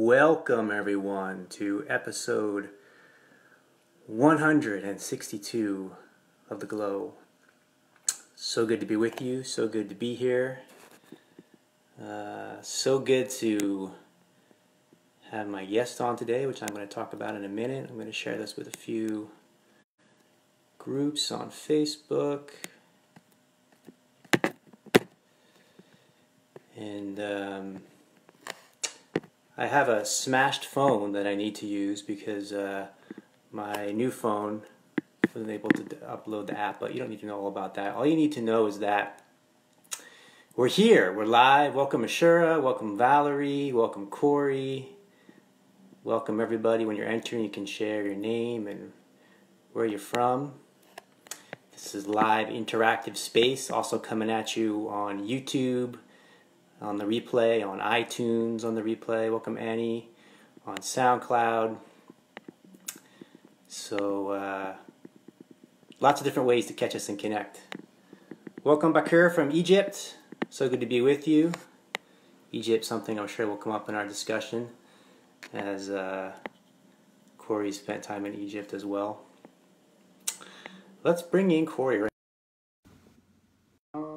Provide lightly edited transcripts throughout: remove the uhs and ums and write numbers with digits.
Welcome everyone to episode 162 of The Glow. So good to be with you, so good to be here. So good to have my guest on today, which I'm going to talk about in a minute. I'm going to share this with a few groups on Facebook. And I have a smashed phone that I need to use because my new phone wasn't able to upload the app, but you don't need to know all about that. All you need to know is that we're here, we're live. Welcome Ashura, welcome Valerie, welcome Cory, welcome everybody. When you're entering, you can share your name and where you're from. This is live interactive space, also coming at you on YouTube, on the replay, on iTunes on the replay. Welcome Annie, on SoundCloud. So lots of different ways to catch us and connect. Welcome Bakir from Egypt. So good to be with you. Egypt, something I'm sure will come up in our discussion, as Cory spent time in Egypt as well. Let's bring in Cory right now.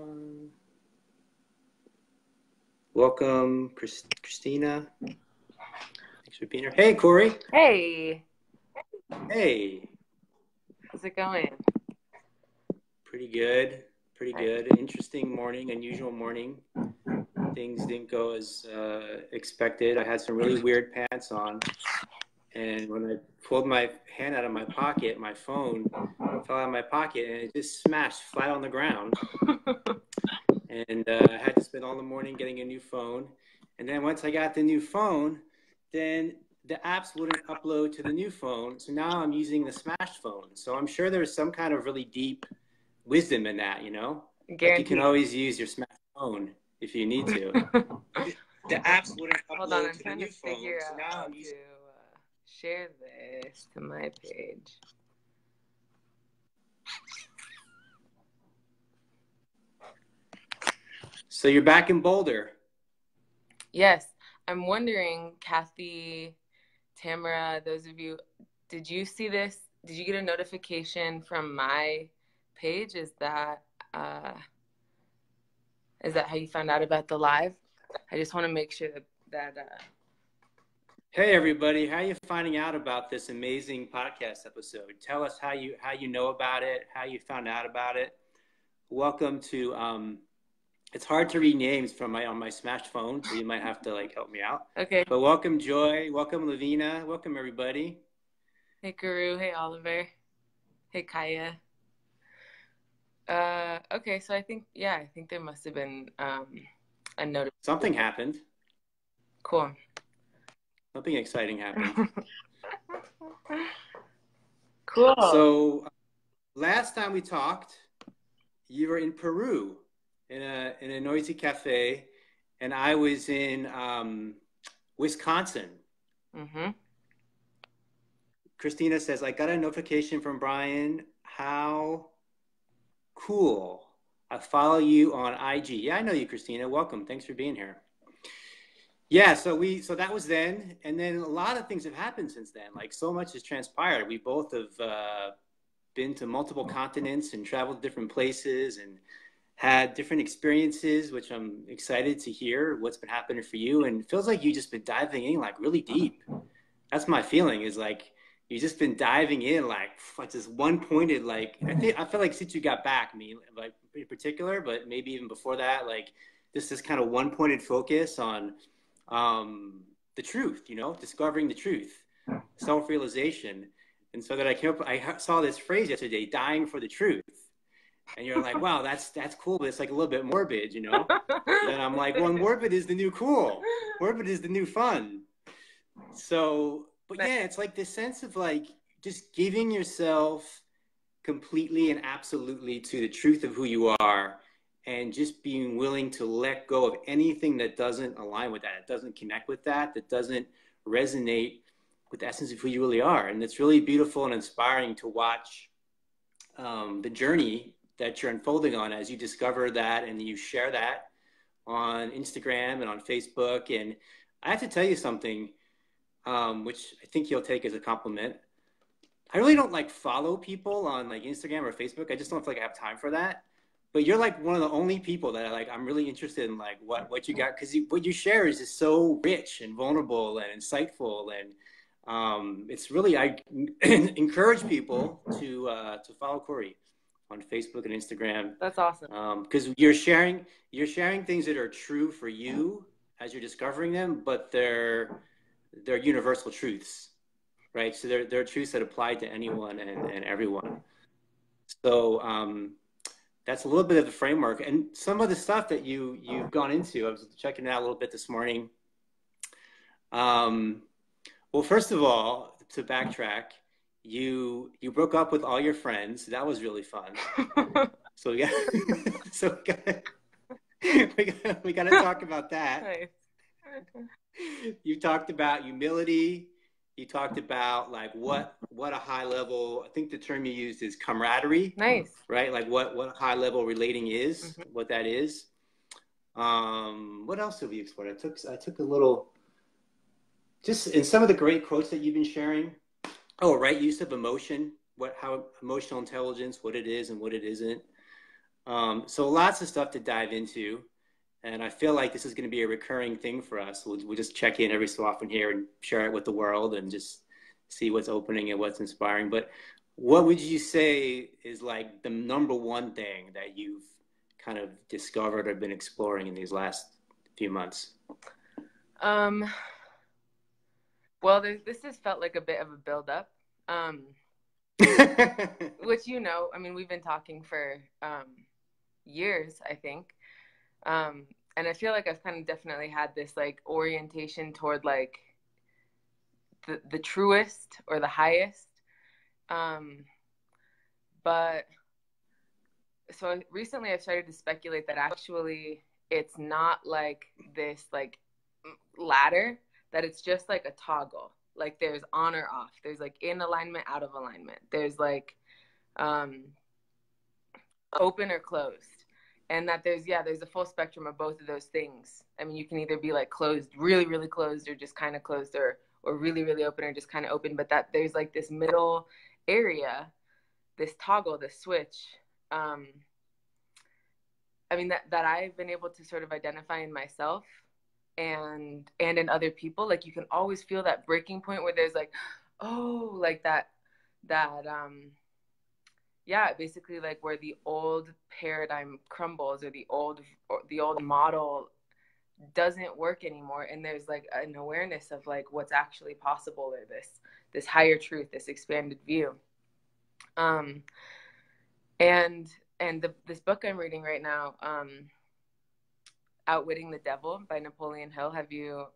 Welcome, Christina. Thanks for being here. Hey, Cory. Hey. Hey. How's it going? Pretty good. Pretty good. Interesting morning, unusual morning. Things didn't go as expected. I had some really weird pants on. And when I pulled my hand out of my pocket, my phone fell out of my pocket and it just smashed flat on the ground. And I had to spend all the morning getting a new phone. And then once I got the new phone, then the apps wouldn't upload to the new phone. So now I'm using the smashed phone. So I'm sure there's some kind of really deep wisdom in that, you know? Like you can always use your smashed phone if you need to. The apps wouldn't upload Hold on, I'm to the trying new to phone. figure So out now how I'm using... to share this to my page. So you're back in Boulder. Yes. I'm wondering, Kathy, Tamara, those of you, did you see this? Did you get a notification from my page? Is that how you found out about the live? I just want to make sure that Hey everybody, how are you finding out about this amazing podcast episode? Tell us how you know about it, how you found out about it. Welcome to it's hard to read names from on my smashed phone, so you might have to like help me out. Okay. But welcome Joy, welcome Lavina, welcome everybody. Hey Guru, hey Oliver, hey Kaya. Okay, so I think there must have been a notice. Something happened. Cool. Something exciting happened. Cool. So last time we talked, you were in Peru in a noisy cafe, and I was in Wisconsin. Mm-hmm. Christina says, I got a notification from Brian. How cool. I follow you on IG. Yeah, I know you, Christina. Welcome. Thanks for being here. Yeah, so that was then, and then a lot of things have happened since then. Like so much has transpired. We both have been to multiple continents and traveled to different places and had different experiences, which I'm excited to hear what's been happening for you. And it feels like you've just been diving in like really deep. That's my feeling, is like you've just been diving in like this one pointed, like I feel like since you got back, me like in particular, but maybe even before that, like this kind of one pointed focus on the truth, you know, discovering the truth, self-realization. And so that I saw this phrase yesterday, dying for the truth. And you're like, wow, that's cool, but it's like a little bit morbid, you know? And I'm like, well, morbid is the new cool. Morbid is the new fun. So, but yeah, it's like this sense of like just giving yourself completely and absolutely to the truth of who you are, and just being willing to let go of anything that doesn't align with that, it doesn't connect with that doesn't resonate with the essence of who you really are. And it's really beautiful and inspiring to watch the journey that you're unfolding on as you discover that and you share that on Instagram and on Facebook. And I have to tell you something. which I think he'll take as a compliment. I really don't like follow people on like Instagram or Facebook. I just don't feel like I have time for that. But you're like one of the only people that I'm really interested in like what you got, because what you share is just so rich and vulnerable and insightful, and it's really, I encourage people to follow Cory on Facebook and Instagram. That's awesome. Because you're sharing things that are true for you as you're discovering them, but they're universal truths, right? So they're truths that apply to anyone and everyone. So that's a little bit of the framework, and some of the stuff that you've gone into. I was checking it out a little bit this morning. Well, first of all, to backtrack, you broke up with all your friends. That was really fun. So yeah, so we got to talk about that. Nice. You talked about humility. You talked about like what a high level, I think the term you used is camaraderie. Nice. Right? Like what high level relating is, what that is. What else have you explored? I took a little, just in some of the great quotes that you've been sharing. Oh, right use of emotion, how emotional intelligence, what it is and what it isn't. So lots of stuff to dive into. And I feel like this is going to be a recurring thing for us. We'll just check in every so often here and share it with the world and just see what's opening and what's inspiring. But what would you say is like the number one thing that you've kind of discovered or been exploring in these last few months? Well, this has felt like a bit of a build-up, which, I mean, we've been talking for years, I think. And I feel like I've kind of definitely had this like orientation toward like the truest or the highest. But so recently I've started to speculate that actually it's not like this like ladder, that it's just like a toggle. Like there's on or off. There's like in alignment, out of alignment. There's like open or closed. And that there's a full spectrum of both of those things. I mean, you can either be like closed, really, really closed, or just kind of closed, or really, really open, or just kind of open. But that there's like this middle area, this toggle, this switch. I mean, that I've been able to sort of identify in myself and in other people. Like you can always feel that breaking point where there's like, oh, like that yeah, basically like where the old paradigm crumbles, or the old model doesn't work anymore, and there's like an awareness of like what's actually possible, or this higher truth, this expanded view. And this book I'm reading right now, Outwitting the Devil by Napoleon Hill. Have you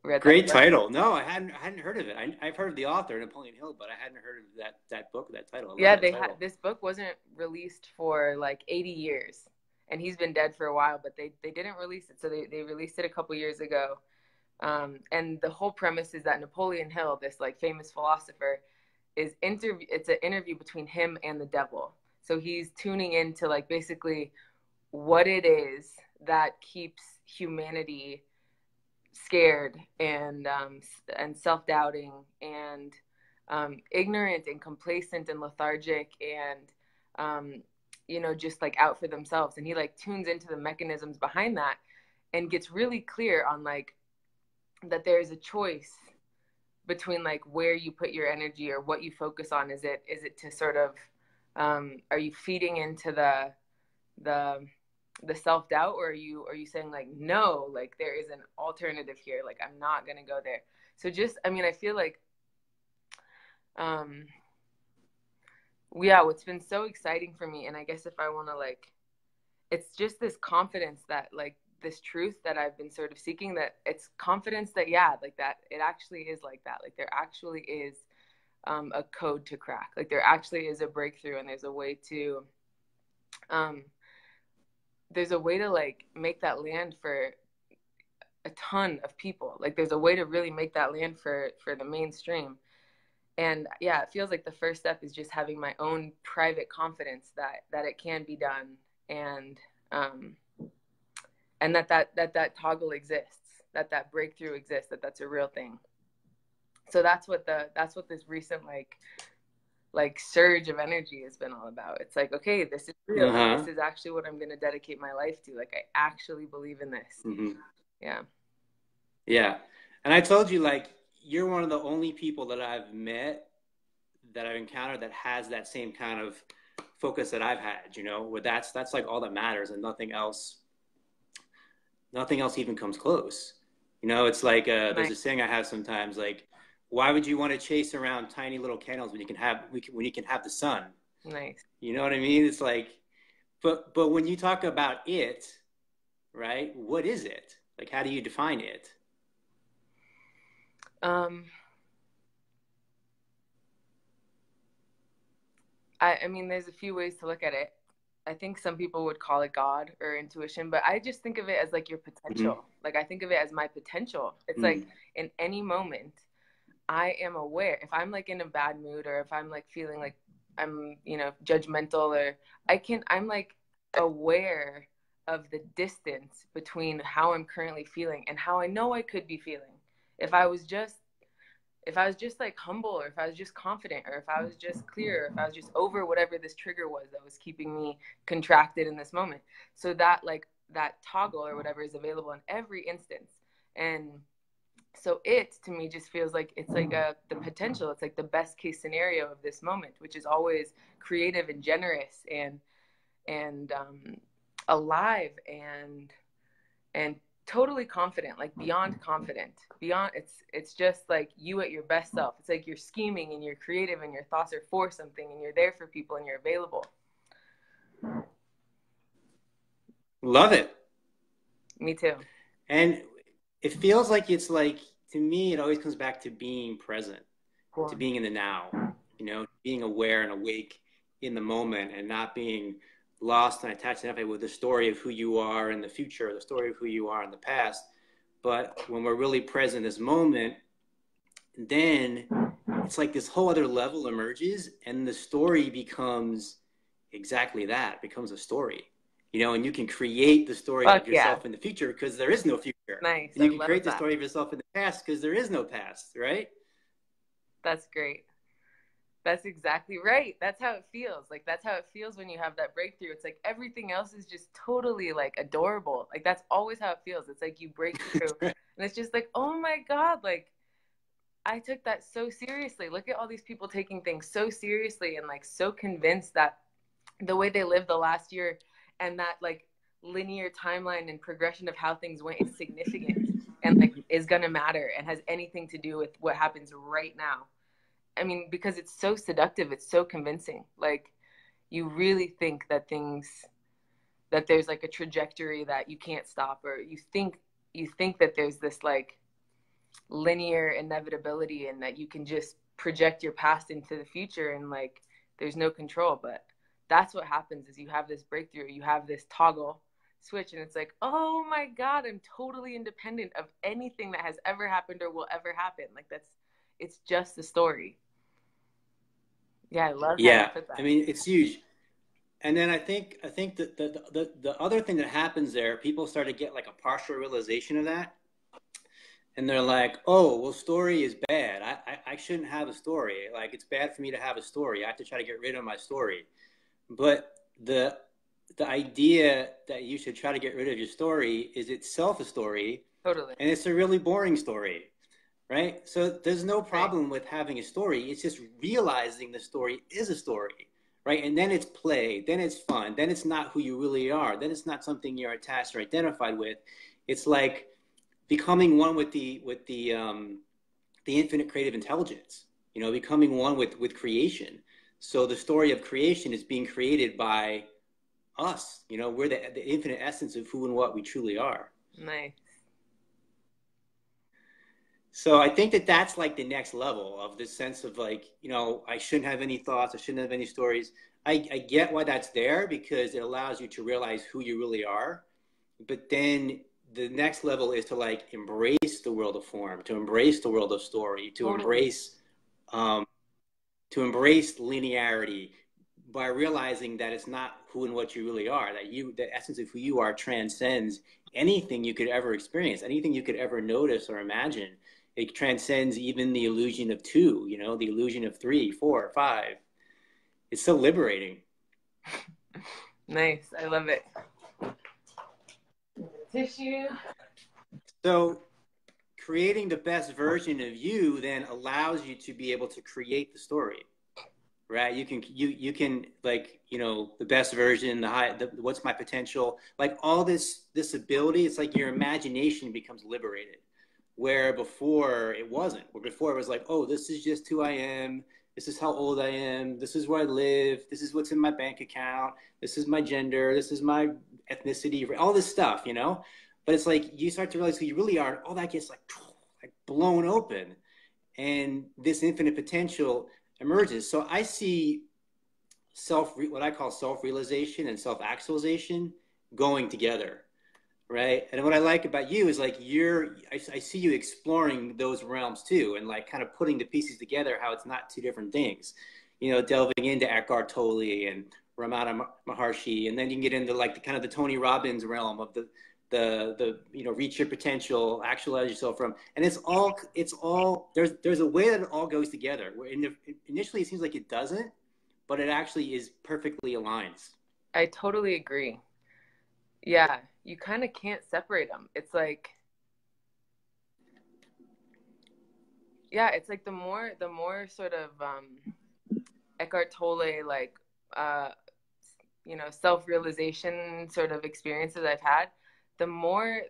read that? Great title. No, I hadn't heard of it. I've heard of the author, Napoleon Hill, but I hadn't heard of that book, that title. Yeah, this book wasn't released for like 80 years, and he's been dead for a while, but they didn't release it. So they released it a couple years ago. And the whole premise is that Napoleon Hill, this like famous philosopher, it's an interview between him and the devil. So he's tuning into like basically what it is that keeps humanity scared and self-doubting and ignorant and complacent and lethargic and just like out for themselves. And he like tunes into the mechanisms behind that and gets really clear on like that there's a choice between like where you put your energy or what you focus on. Is it to sort of are you feeding into the self-doubt, or are you saying like, no, like there is an alternative here, like I'm not gonna go there. So just, I mean, I feel like what's been so exciting for me, and I guess if I want to like, it's just this confidence that like this truth that I've been sort of seeking, that it's confidence that like that it actually is like that, like there actually is a code to crack, like there actually is a breakthrough, and there's a way to like make that land for a ton of people. Like there's a way to really make that land for the mainstream. And yeah, it feels like the first step is just having my own private confidence that it can be done, and that toggle exists, that breakthrough exists, that's a real thing. So that's what this recent like surge of energy has been all about. It's like, okay, this is real. This is actually what I'm going to dedicate my life to. Like, I actually believe in this. Yeah. Yeah. And I told you, like, you're one of the only people that I've met, that I've encountered, that has that same kind of focus that I've had, you know, where that's like all that matters, and nothing else even comes close. You know, it's like, there's a saying I have sometimes, like, why would you want to chase around tiny little candles when you can have the sun? Nice. You know what I mean? It's like, but when you talk about it, right? What is it? Like, how do you define it? I mean, there's a few ways to look at it. I think some people would call it God or intuition, but I just think of it as like your potential. Like, I think of it as my potential. It's like, in any moment, I am aware. If I'm like in a bad mood, or if I'm like feeling like I'm, you know, judgmental, or I'm like aware of the distance between how I'm currently feeling and how I know I could be feeling. If I was just like humble, or if I was just confident, or if I was just clear, or if I was just over whatever this trigger was that was keeping me contracted in this moment. So that, like, that toggle or whatever is available in every instance. And so it, to me, just feels like it's like the potential. It's like the best case scenario of this moment, which is always creative and generous and alive and totally confident, like beyond confident, beyond. It's just like you at your best self. It's like you're scheming and you're creative and your thoughts are for something and you're there for people and you're available. Love it. Me too. And it feels like, it's like, to me, it always comes back to being present, to being in the now, you know, being aware and awake in the moment, and not being lost and attached with the story of who you are in the future, the story of who you are in the past. But when we're really present in this moment, then it's like this whole other level emerges, and the story becomes exactly that. It becomes a story, you know, and you can create the story of yourself in the future, because there is no future. Nice. And you can create the story of yourself in the past, because there is no past, right? That's great. That's exactly right. That's how it feels. Like, that's how it feels when you have that breakthrough. It's like everything else is just totally like adorable. Like, that's always how it feels. It's like you break through and it's just like, oh my God, like, I took that so seriously. Look at all these people taking things so seriously and like so convinced that the way they lived the last year and that like linear timeline and progression of how things went is significant and like is going to matter and has anything to do with what happens right now. I mean, because it's so seductive, it's so convincing. Like, you really think that there's like a trajectory that you can't stop, or you think that there's this like linear inevitability and that you can just project your past into the future and like there's no control. But that's what happens, is you have this breakthrough, you have this toggle switch, and it's like, oh my God, I'm totally independent of anything that has ever happened or will ever happen. Like, it's just a story. Yeah, I love how you put that. I mean, it's huge. And then I think that the other thing that happens there, people start to get like a partial realization of that. And they're like, oh, well, story is bad. I shouldn't have a story. Like, it's bad for me to have a story. I have to try to get rid of my story. But the idea that you should try to get rid of your story is itself a story. Totally. And it's a really boring story. Right? So there's no problem with having a story. It's just realizing the story is a story, right? And then it's play, then it's fun, then it's not who you really are, then it's not something you're attached or identified with. It's like becoming one with the infinite creative intelligence, you know, becoming one with creation. So the story of creation is being created by us. You know, we're the infinite essence of who and what we truly are. Nice. So I think that that's like the next level of this sense of like, you know, I shouldn't have any thoughts. I shouldn't have any stories. I get why that's there, because it allows you to realize who you really are. But then the next level is to like embrace the world of form, to embrace the world of story, to embrace linearity, by realizing that it's not who and what you really are, that the essence of who you are transcends anything you could ever experience, anything you could ever notice or imagine. It transcends even the illusion of two, you know, the illusion of three, four, five. It's so liberating. Nice. I love it. Tissue. So creating the best version of you then allows you to be able to create the story, right? You can like, you know, the best version, what's my potential, like all this ability. It's like your imagination becomes liberated, where before it wasn't. Where before it was like, oh, this is just who I am. This is how old I am. This is where I live. This is what's in my bank account. This is my gender. This is my ethnicity. All this stuff, you know. But it's like you start to realize who you really are. All that gets like blown open, and this infinite potential emerges. So I see what I call self-realization and self-actualization going together, right? And what I like about you is like I see you exploring those realms too, and like kind of putting the pieces together, how it's not two different things, you know, delving into Eckhart Tolle and Ramana Maharshi, and then you can get into like the kind of the Tony Robbins realm of the you know, reach your potential, actualize yourself from, and it's all there's a way that it all goes together, where initially it seems like it doesn't, but it actually is perfectly aligns. I totally agree. Yeah, you kind of can't separate them. It's like, yeah, it's like the more sort of Eckhart Tolle, like you know, self-realization sort of experiences I've had, the more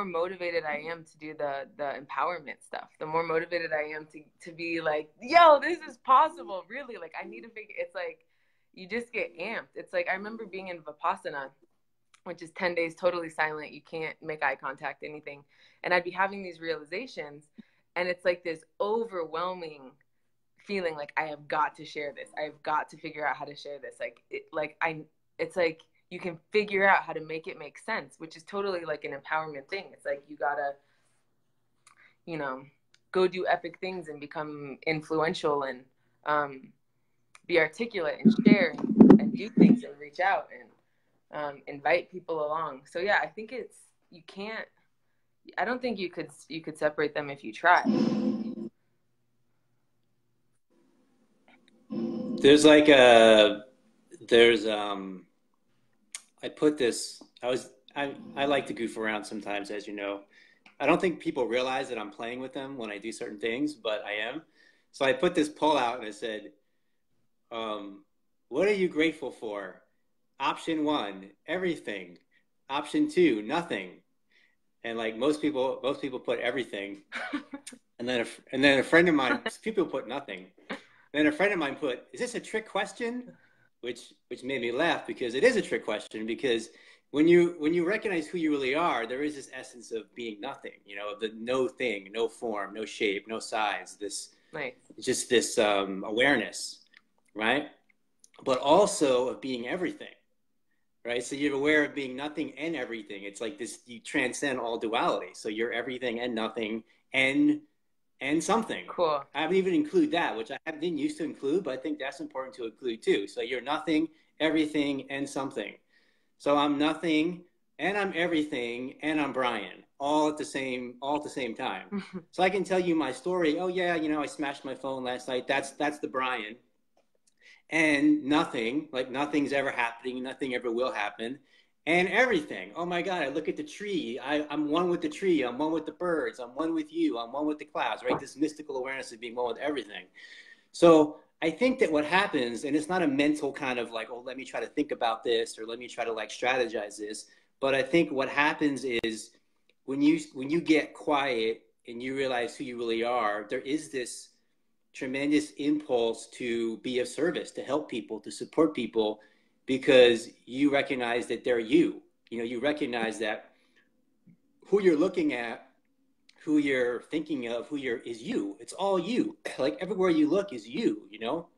motivated I am to do the empowerment stuff, the more motivated I am to be like, yo, this is possible, really. Like, I need to figure. It's like you just get amped. It's like I remember being in Vipassana, which is 10 days totally silent. You can't make eye contact, anything. And I'd be having these realizations, and it's like this overwhelming feeling like I have got to share this. I have got to figure out how to share this. It's like you can figure out how to make it make sense, which is totally like an empowerment thing. It's like you gotta, you know, go do epic things and become influential and be articulate and share and do things and reach out and invite people along. So yeah, I think I don't think you could separate them if you try. I put this, I like to goof around sometimes, as you know. I don't think people realize that I'm playing with them when I do certain things, but I am. So I put this poll out and I said, what are you grateful for? Option 1, everything. Option 2, nothing. And like most people put everything. And then a friend of mine, people put nothing. Then a friend of mine put, is this a trick question? Which made me laugh, because it is a trick question, because when you recognize who you really are, there is this essence of being nothing, you know, of the no thing, no form, no shape, no size, just this awareness, right? But also of being everything, right? So you're aware of being nothing and everything. It's like this, you transcend all duality. So you're everything and nothing and something. Cool. I haven't even include that, which I didn't used to include, but I think that's important to include too. So you're nothing, everything, and something. So I'm nothing, and I'm everything, and I'm Brian, all at the same time. So I can tell you my story. Oh yeah, you know, I smashed my phone last night. That's the Brian. And nothing, like nothing's ever happening, nothing ever will happen. And everything. Oh my God, I look at the tree. I'm one with the tree. I'm one with the birds. I'm one with you. I'm one with the clouds, right? This mystical awareness of being one with everything. So I think that what happens, and it's not a mental kind of like, oh, let me try to think about this, or let me try to like strategize this. But I think what happens is when you get quiet and you realize who you really are, there is this tremendous impulse to be of service, to help people, to support people, because you recognize that they're you. You know, you recognize that who you're looking at, who you're thinking of, is you. It's all you. Like everywhere you look is you, you know?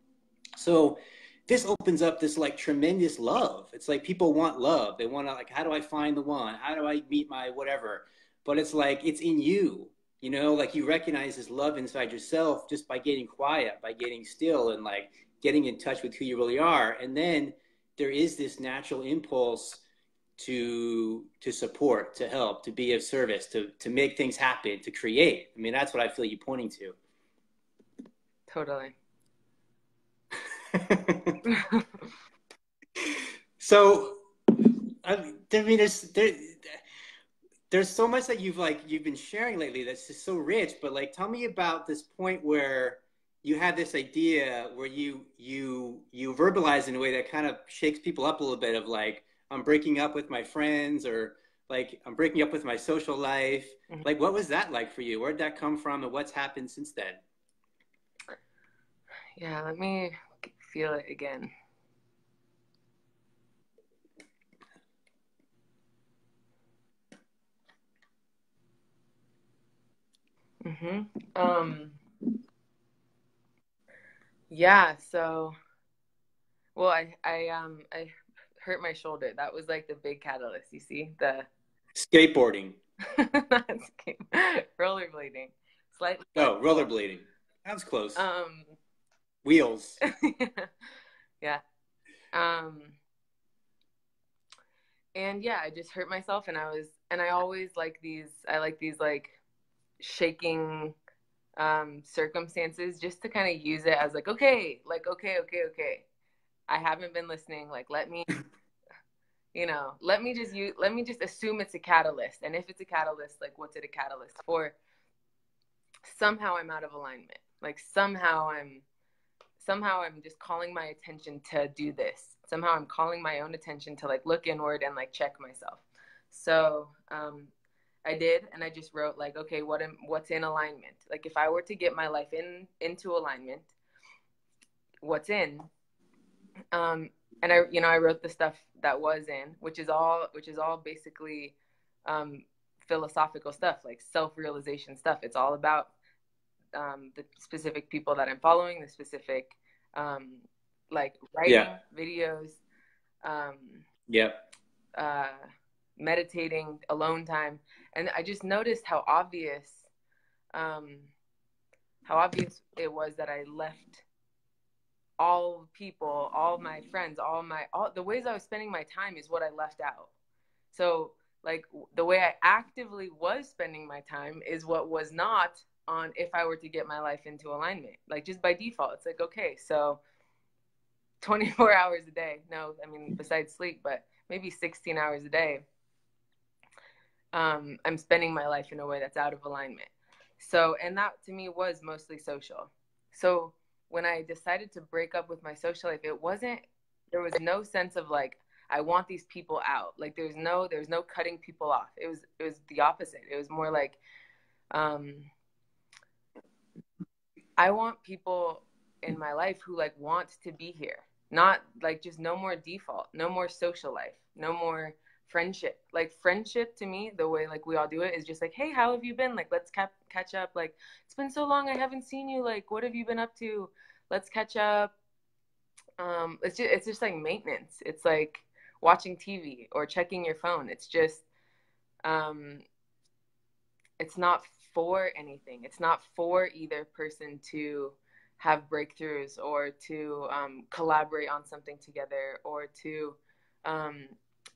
So this opens up this like tremendous love. It's like people want love. They want to like, how do I find the one? How do I meet my whatever? But it's like, it's in you, you know, like you recognize this love inside yourself just by getting quiet, by getting still, and like getting in touch with who you really are. And then there is this natural impulse to support, to help, to be of service, to make things happen, to create. I mean, that's what I feel you pointing to. Totally. So, I mean, there's so much that you've been sharing lately that's just so rich. But like, tell me about this point where you had this idea where you verbalize in a way that kind of shakes people up a little bit of like, I'm breaking up with my friends, or like I'm breaking up with my social life. Mm-hmm. Like, what was that like for you? Where'd that come from, and what's happened since then? Yeah, let me feel it again. Yeah, so well, I hurt my shoulder. That was like the big catalyst, you see? The skateboarding. Rollerblading. Slightly. Oh, rollerblading. That was close. Wheels. Yeah. And yeah, I just hurt myself, and I always like these like shaking circumstances just to kind of use it as like, okay, I haven't been listening, like let me let me just assume it's a catalyst, and if it's a catalyst, like what's it a catalyst for? Somehow I'm out of alignment, like somehow I'm just calling my attention to do this. Somehow I'm calling my own attention to like look inward and like check myself. So I did, and I just wrote like, okay, what's in alignment? Like if I were to get my life into alignment, what's in? And I wrote the stuff that was in, which is all basically philosophical stuff, like self-realization stuff. It's all about the specific people that I'm following, the specific like writing, videos, meditating, alone time. And I just noticed how obvious it was that I left all people, all my friends, all the ways I was spending my time is what I left out. So like the way I actively was spending my time is what was not on if I were to get my life into alignment. Like just by default, it's like, okay, so 24 hours a day. No, I mean, besides sleep, but maybe 16 hours a day. I'm spending my life in a way that's out of alignment. So, and that to me was mostly social. So when I decided to break up with my social life, there was no sense of like, I want these people out. Like there's no cutting people off. It was the opposite. It was more like, I want people in my life who like want to be here, not like just no more default, no more social life, no more friendship. Like friendship to me, the way like we all do it is just like, hey, how have you been? Like, let's catch up. Like, it's been so long, I haven't seen you. Like, what have you been up to? Let's catch up. It's just like maintenance. It's like watching TV or checking your phone. It's just, it's not for anything. It's not for either person to have breakthroughs or to collaborate on something together or to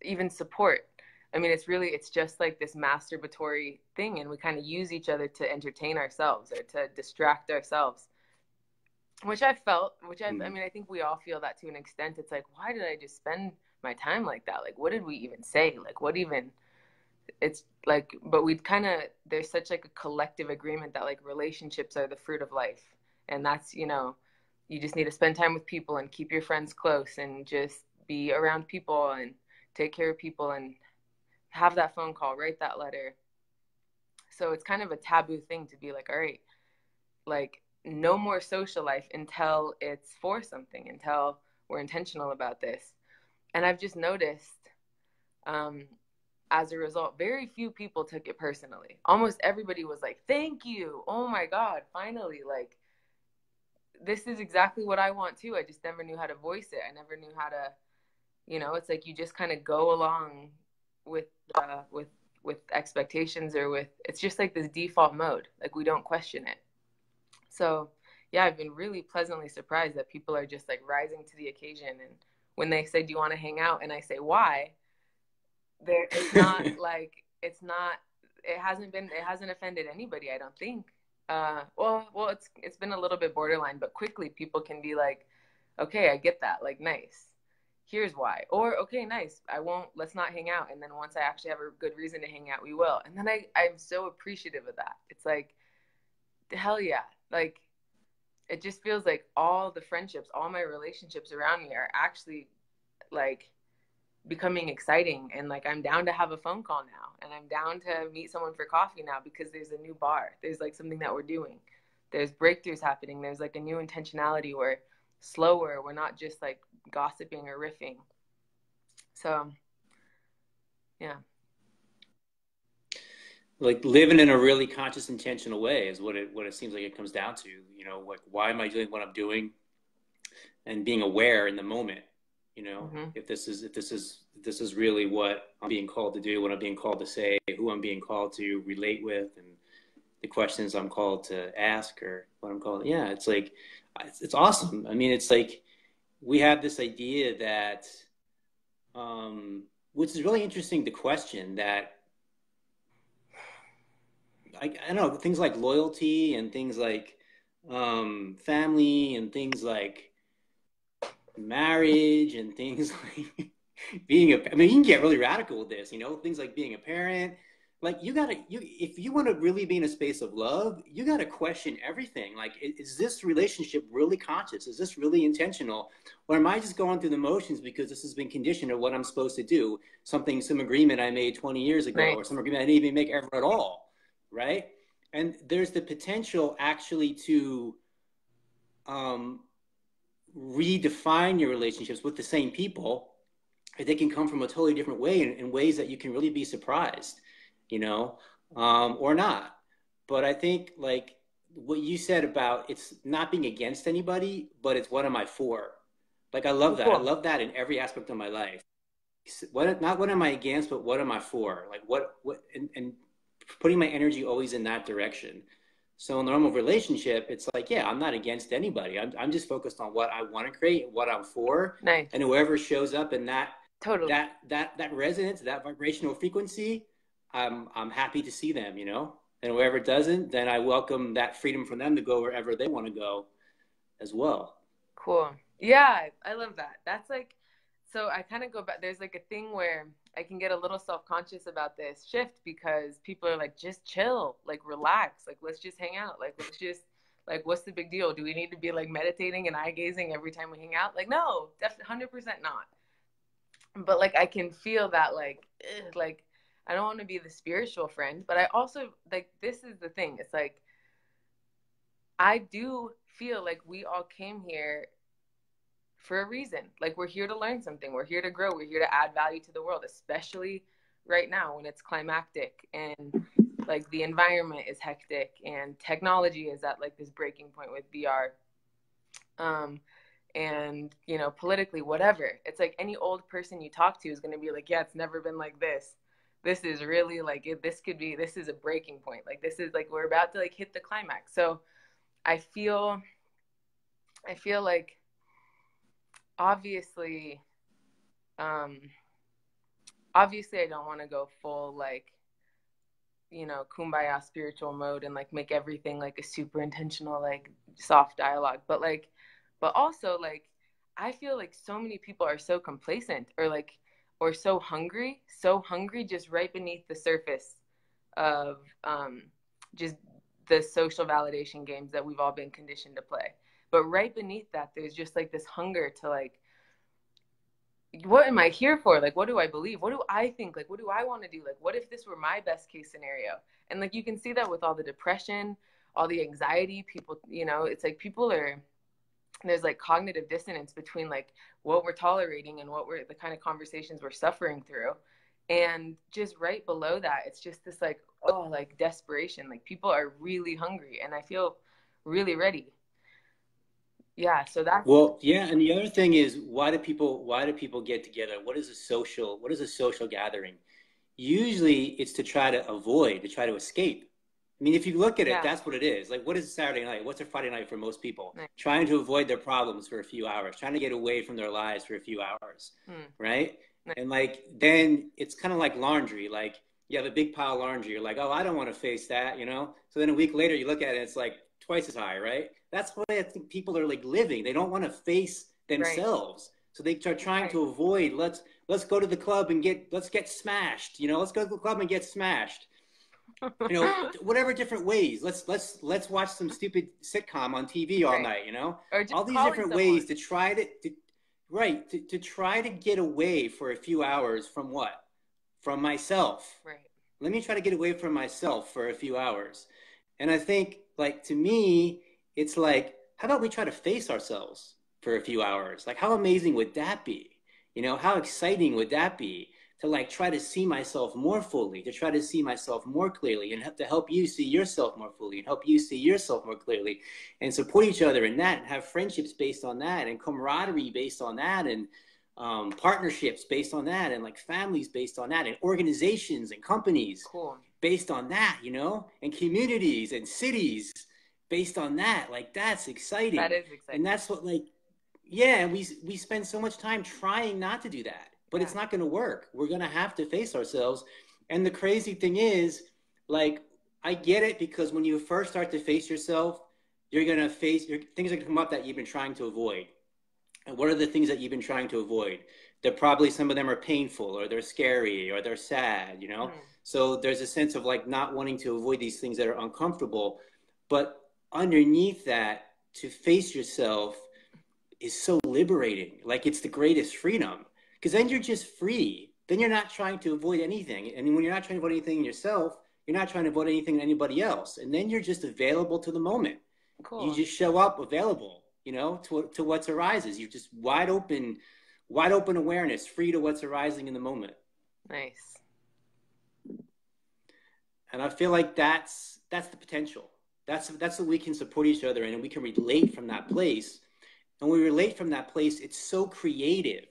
even support. I mean, it's just like this masturbatory thing, and we kind of use each other to entertain ourselves or to distract ourselves, which I mean, I think we all feel that to an extent. It's like, why did I just spend my time like that? Like, what did we even say? Like, what even, it's like, but we kind of, there's such like a collective agreement that like relationships are the fruit of life. And that's, you just need to spend time with people and keep your friends close and just be around people and take care of people and have that phone call, write that letter. So it's kind of a taboo thing to be like, all right, like no more social life until it's for something, until we're intentional about this. And I've just noticed, as a result, very few people took it personally. Almost everybody was like, thank you. Oh my God, finally, like, this is exactly what I want too. I just never knew how to voice it. I never knew how to, it's like you just kind of go along with expectations or with, it's just like this default mode. Like we don't question it. So yeah, I've been really pleasantly surprised that people are just like rising to the occasion. And when they say, do you want to hang out? And I say, why? there, it's not like, it's not, it hasn't offended anybody, I don't think. Well, it's been a little bit borderline, but quickly people can be like, okay, I get that, like, nice. Here's why. Or, okay, nice. Let's not hang out. And then once I actually have a good reason to hang out, we will. And then I'm so appreciative of that. It's like, hell yeah. Like, it just feels like all the friendships, all my relationships around me are actually like becoming exciting. And like, I'm down to have a phone call now, and I'm down to meet someone for coffee now because there's a new bar. There's like something that we're doing. There's breakthroughs happening. There's like a new intentionality where slower. We're not just like gossiping or riffing. So, yeah. Like living in a really conscious, intentional way is what it seems like it comes down to. You know, like why am I doing what I'm doing, and being aware in the moment. You know, Mm-hmm. if this is really what I'm being called to do, what I'm being called to say, who I'm being called to relate with, and the questions I'm called to ask, or what I'm called. Yeah, it's like it's awesome. I mean, it's like we have this idea that, which is really interesting to question that. I don't know, things like loyalty and things like family and things like marriage and things like being I mean, you can get really radical with this, you know, things like being a parent. Like if you want to really be in a space of love, you gotta question everything. Like, is this relationship really conscious? Is this really intentional? Or am I just going through the motions because this has been conditioned of what I'm supposed to do? Some agreement I made 20 years ago, Right. or some agreement I didn't even make ever at all, right? And there's the potential actually to um, redefine your relationships with the same people. They can come from a totally different way, in ways that you can really be surprised, you know, or not. But I think like what you said about it's not being against anybody, but it's what am I for? Like I love Oh, that. I cool. love that in every aspect of my life. Not what am I against, but what am I for? Like and putting my energy always in that direction. So in the normal relationship, it's like, yeah, I'm not against anybody. I'm just focused on what I want to create, what I'm for, Nice. and whoever shows up in that Totally. that resonance, that vibrational frequency, I'm happy to see them, you know. And whoever doesn't, then I welcome that freedom for them to go wherever they want to go as well. Cool. Yeah, I love that. That's like, so I kind of go back. There's like a thing where I can get a little self-conscious about this shift because people are like, just chill, like relax, like let's just hang out, like let's just like what's the big deal? Do we need to be like meditating and eye gazing every time we hang out? Like no, definitely 100% not. But like I can feel that like I don't want to be the spiritual friend, but I also like this is the thing. It's like I do feel like we all came here for a reason. Like we're here to learn something. We're here to grow. We're here to add value to the world, especially right now when it's climactic and like the environment is hectic and technology is at like this breaking point with VR. And you know, politically, whatever. It's like any old person you talk to is going to be like, yeah, it's never been like this. This is really like this is a breaking point. Like this is like we're about to like hit the climax. So I feel like obviously um obviously I don't want to go full like, you know, kumbaya spiritual mode and like make everything like a super intentional like soft dialogue, but also like I feel like so many people are so complacent or so hungry just right beneath the surface of just the social validation games that we've all been conditioned to play. But right beneath that, there's just like this hunger to like, what am I here for? Like, what do I believe? What do I think? Like, what do I want to do? Like, what if this were my best case scenario? And like, you can see that with all the depression, all the anxiety, people, you know, it's like there's like cognitive dissonance between like what we're tolerating and the kind of conversations we're suffering through. And just right below that, it's just this like, oh, like desperation. Like people are really hungry and I feel really ready. Yeah. So that's, Well, yeah, and the other thing is why do people get together? What is a social gathering? Usually it's to try to avoid, to try to escape. I mean, if you look at it, yeah. that's what it is. Like, what is a Saturday night? What's a Friday night for most people? Nice. Trying to avoid their problems for a few hours, trying to get away from their lives for a few hours, right? And like, then it's kind of like laundry. Like you have a big pile of laundry. You're like, oh, I don't want to face that, you know? So then a week later you look at it, it's like twice as high, right? That's the way I think people are like living. They don't want to face themselves. Right. So they are trying to avoid, let's go to the club and let's get smashed. You know, let's go to the club and get smashed. You know, whatever different ways. Let's watch some stupid sitcom on TV all night, you know? Or just all these different ways to try to try to get away for a few hours from what? From myself. Right. Let me try to get away from myself for a few hours. And I think, like, to me, it's like, how about we try to face ourselves for a few hours? Like, how amazing would that be? You know, how exciting would that be to like try to see myself more fully, to try to see myself more clearly, and to help you see yourself more fully, and help you see yourself more clearly, and support each other in that, and have friendships based on that, and camaraderie based on that, and partnerships based on that, and like families based on that, and organizations and companies based on that, you know, and communities and cities based on that. Like, that's exciting. That is exciting. And that's what, like, yeah, we spend so much time trying not to do that. But it's not going to work. We're going to have to face ourselves. And the crazy thing is, like, I get it, because when you first start to face yourself, you're going to face things are going to come up that you've been trying to avoid. And what are the things that you've been trying to avoid? They're probably, some of them are painful, or they're scary, or they're sad, you know? So there's a sense of like not wanting to avoid these things that are uncomfortable. But underneath that, to face yourself is so liberating. Like, it's the greatest freedom. Because then you're just free. Then you're not trying to avoid anything. And when you're not trying to avoid anything in yourself, you're not trying to avoid anything in anybody else. And then you're just available to the moment. You just show up available, you know, to what arises. You're just wide open awareness, free to what's arising in the moment. Nice. And I feel like that's the potential. That's what we can support each other in, and we can relate from that place. And when we relate from that place, it's so creative.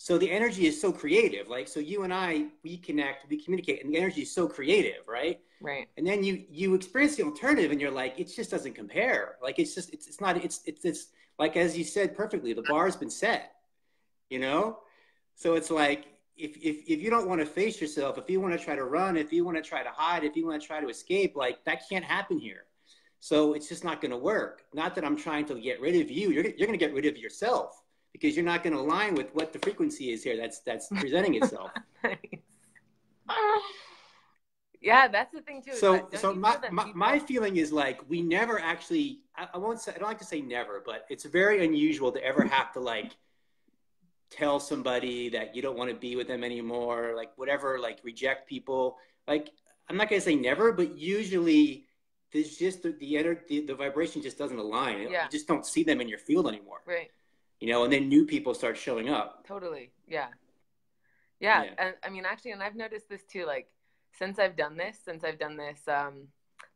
So the energy is so creative. Like, so you and I, we connect, we communicate, and the energy is so creative, right? Right. And then you experience the alternative, and you're like, it just doesn't compare. Like, it's like, as you said perfectly, the bar's been set, you know? So it's like, if you don't want to face yourself, if you want to try to run, if you want to try to hide, if you want to try to escape, like, that can't happen here. So it's just not going to work. Not that I'm trying to get rid of you. You're going to get rid of yourself, because you're not going to align with what the frequency is here that's presenting itself. Nice. Yeah, that's the thing too. So my feeling is like, we never actually, I don't like to say never, but it's very unusual to ever have to like tell somebody that you don't want to be with them anymore, like whatever, like reject people. Like, I'm not going to say never, but usually there's just the vibration just doesn't align. You just don't see them in your field anymore. Right. You know, and then new people start showing up. Totally. Yeah. And I mean, actually, and I've noticed this too, like, since I've done this,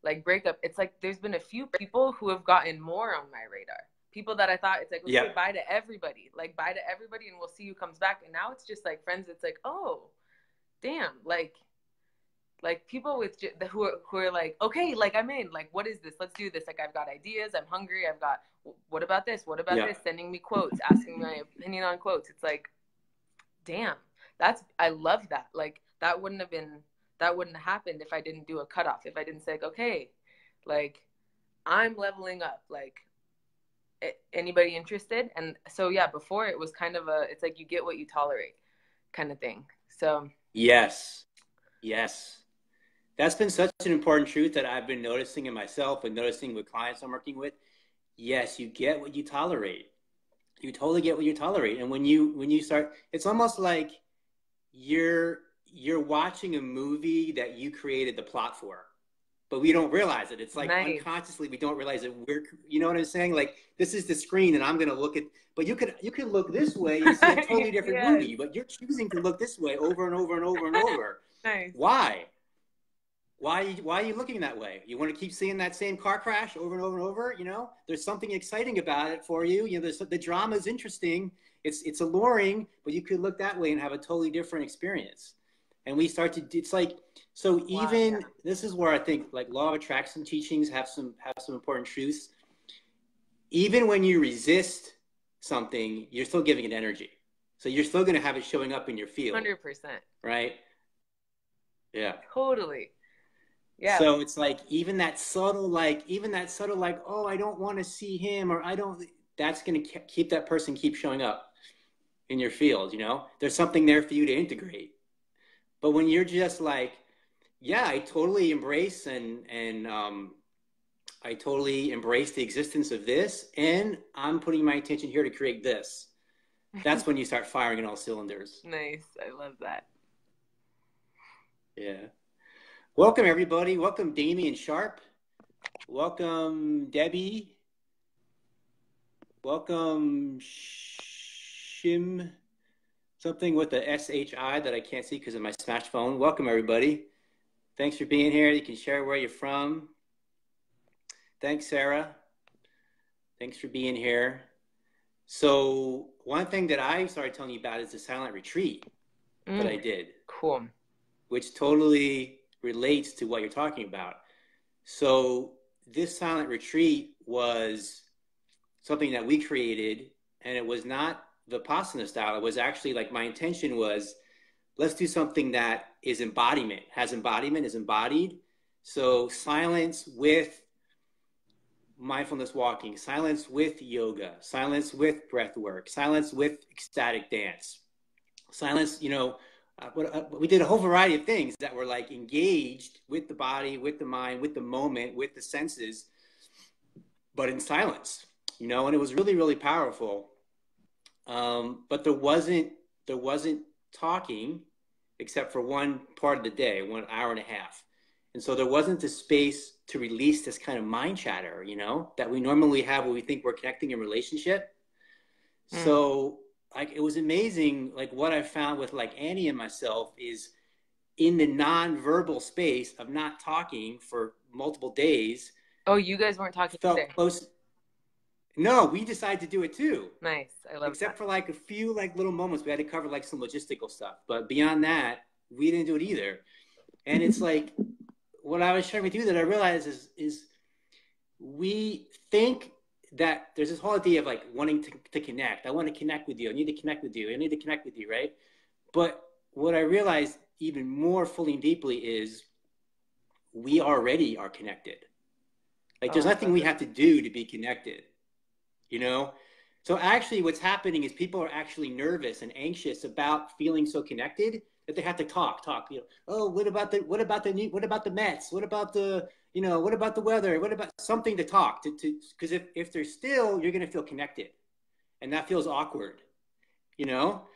like breakup, it's like, there's been a few people who have gotten more on my radar. People that I thought it's like, okay, bye to everybody, and we'll see who comes back. And now it's just like friends. It's like, oh, damn. Like people with who are like, okay, like, I'm in, like, what is this? Let's do this. Like, I've got ideas. I'm hungry. I've got, what about this? What about this? Sending me quotes, asking my opinion on quotes. It's like, damn, I love that. Like, that wouldn't have happened if I didn't do a cutoff. If I didn't say, like, okay, like, I'm leveling up, like, anybody interested? And so, yeah, before it was kind of it's like, you get what you tolerate kind of thing. So. Yes. That's been such an important truth that I've been noticing in myself and noticing with clients I'm working with. Yes, you get what you tolerate. You totally get what you tolerate. And when you start, it's almost like you're watching a movie that you created the plot for, but we don't realize it. It's like unconsciously we don't realize it. You know what I'm saying? Like, this is the screen, and I'm going to look at. But you could look this way and see a totally different movie. But you're choosing to look this way over and over and over and over. Nice. Why? Why are you looking that way? You want to keep seeing that same car crash over and over and over? You know, there's something exciting about it for you. You know, the drama is interesting. It's alluring, but you could look that way and have a totally different experience. And we start to, it's like, so even, this is where I think like law of attraction teachings have some important truths. Even when you resist something, you're still giving it energy. So you're still going to have it showing up in your field. 100%. Right? Yeah. Totally. Yeah. So it's like even that subtle, like, oh, I don't want to see him, or that's going to keep that person keep showing up in your field, you know? There's something there for you to integrate. But when you're just like, yeah, I totally embrace I totally embrace the existence of this, and I'm putting my attention here to create this. That's when you start firing in all cylinders. Nice. I love that. Yeah. Welcome, everybody. Welcome, Damian Sharp. Welcome, Debbie. Welcome, Shim. Something with the SHI that I can't see because of my smashed phone. Welcome, everybody. Thanks for being here. You can share where you're from. Thanks, Sarah. Thanks for being here. So one thing that I started telling you about is the silent retreat that I did. Cool. Which totally relates to what you're talking about. So this silent retreat was something that we created, and it was not Vipassana style. It was actually like, my intention was, let's do something that is embodiment, is embodied. So silence with mindfulness walking, silence with yoga, silence with breath work, silence with ecstatic dance, silence, you know, we did a whole variety of things that were like engaged with the body, with the mind, with the moment, with the senses, but in silence, you know, and it was really, really powerful. But there wasn't talking except for one part of the day, 1 hour and a half. And so there wasn't the space to release this kind of mind chatter, you know, that we normally have when we think we're connecting in relationship. So like, it was amazing. Like what I found with like Annie and myself is, in the non-verbal space of not talking for multiple days. Oh, you guys weren't talking either. Close. No, we decided to do it too. Nice. I love Except that. for like a few like little moments we had to cover like some logistical stuff. But beyond that, we didn't do it either. And it's like, what I was sharing with you that I realized is we think that there's this whole idea of like wanting to connect. I want to connect with you. I need to connect with you. I need to connect with you, right? But what I realized even more fully and deeply is we already are connected. Like there's nothing we have to do to be connected, you know? So actually what's happening is people are actually nervous and anxious about feeling so connected that they have to talk, you know, oh, what about the Mets? What about the, you know, what about the weather? What about something to talk to, because if they're still, you're going to feel connected, and that feels awkward, you know,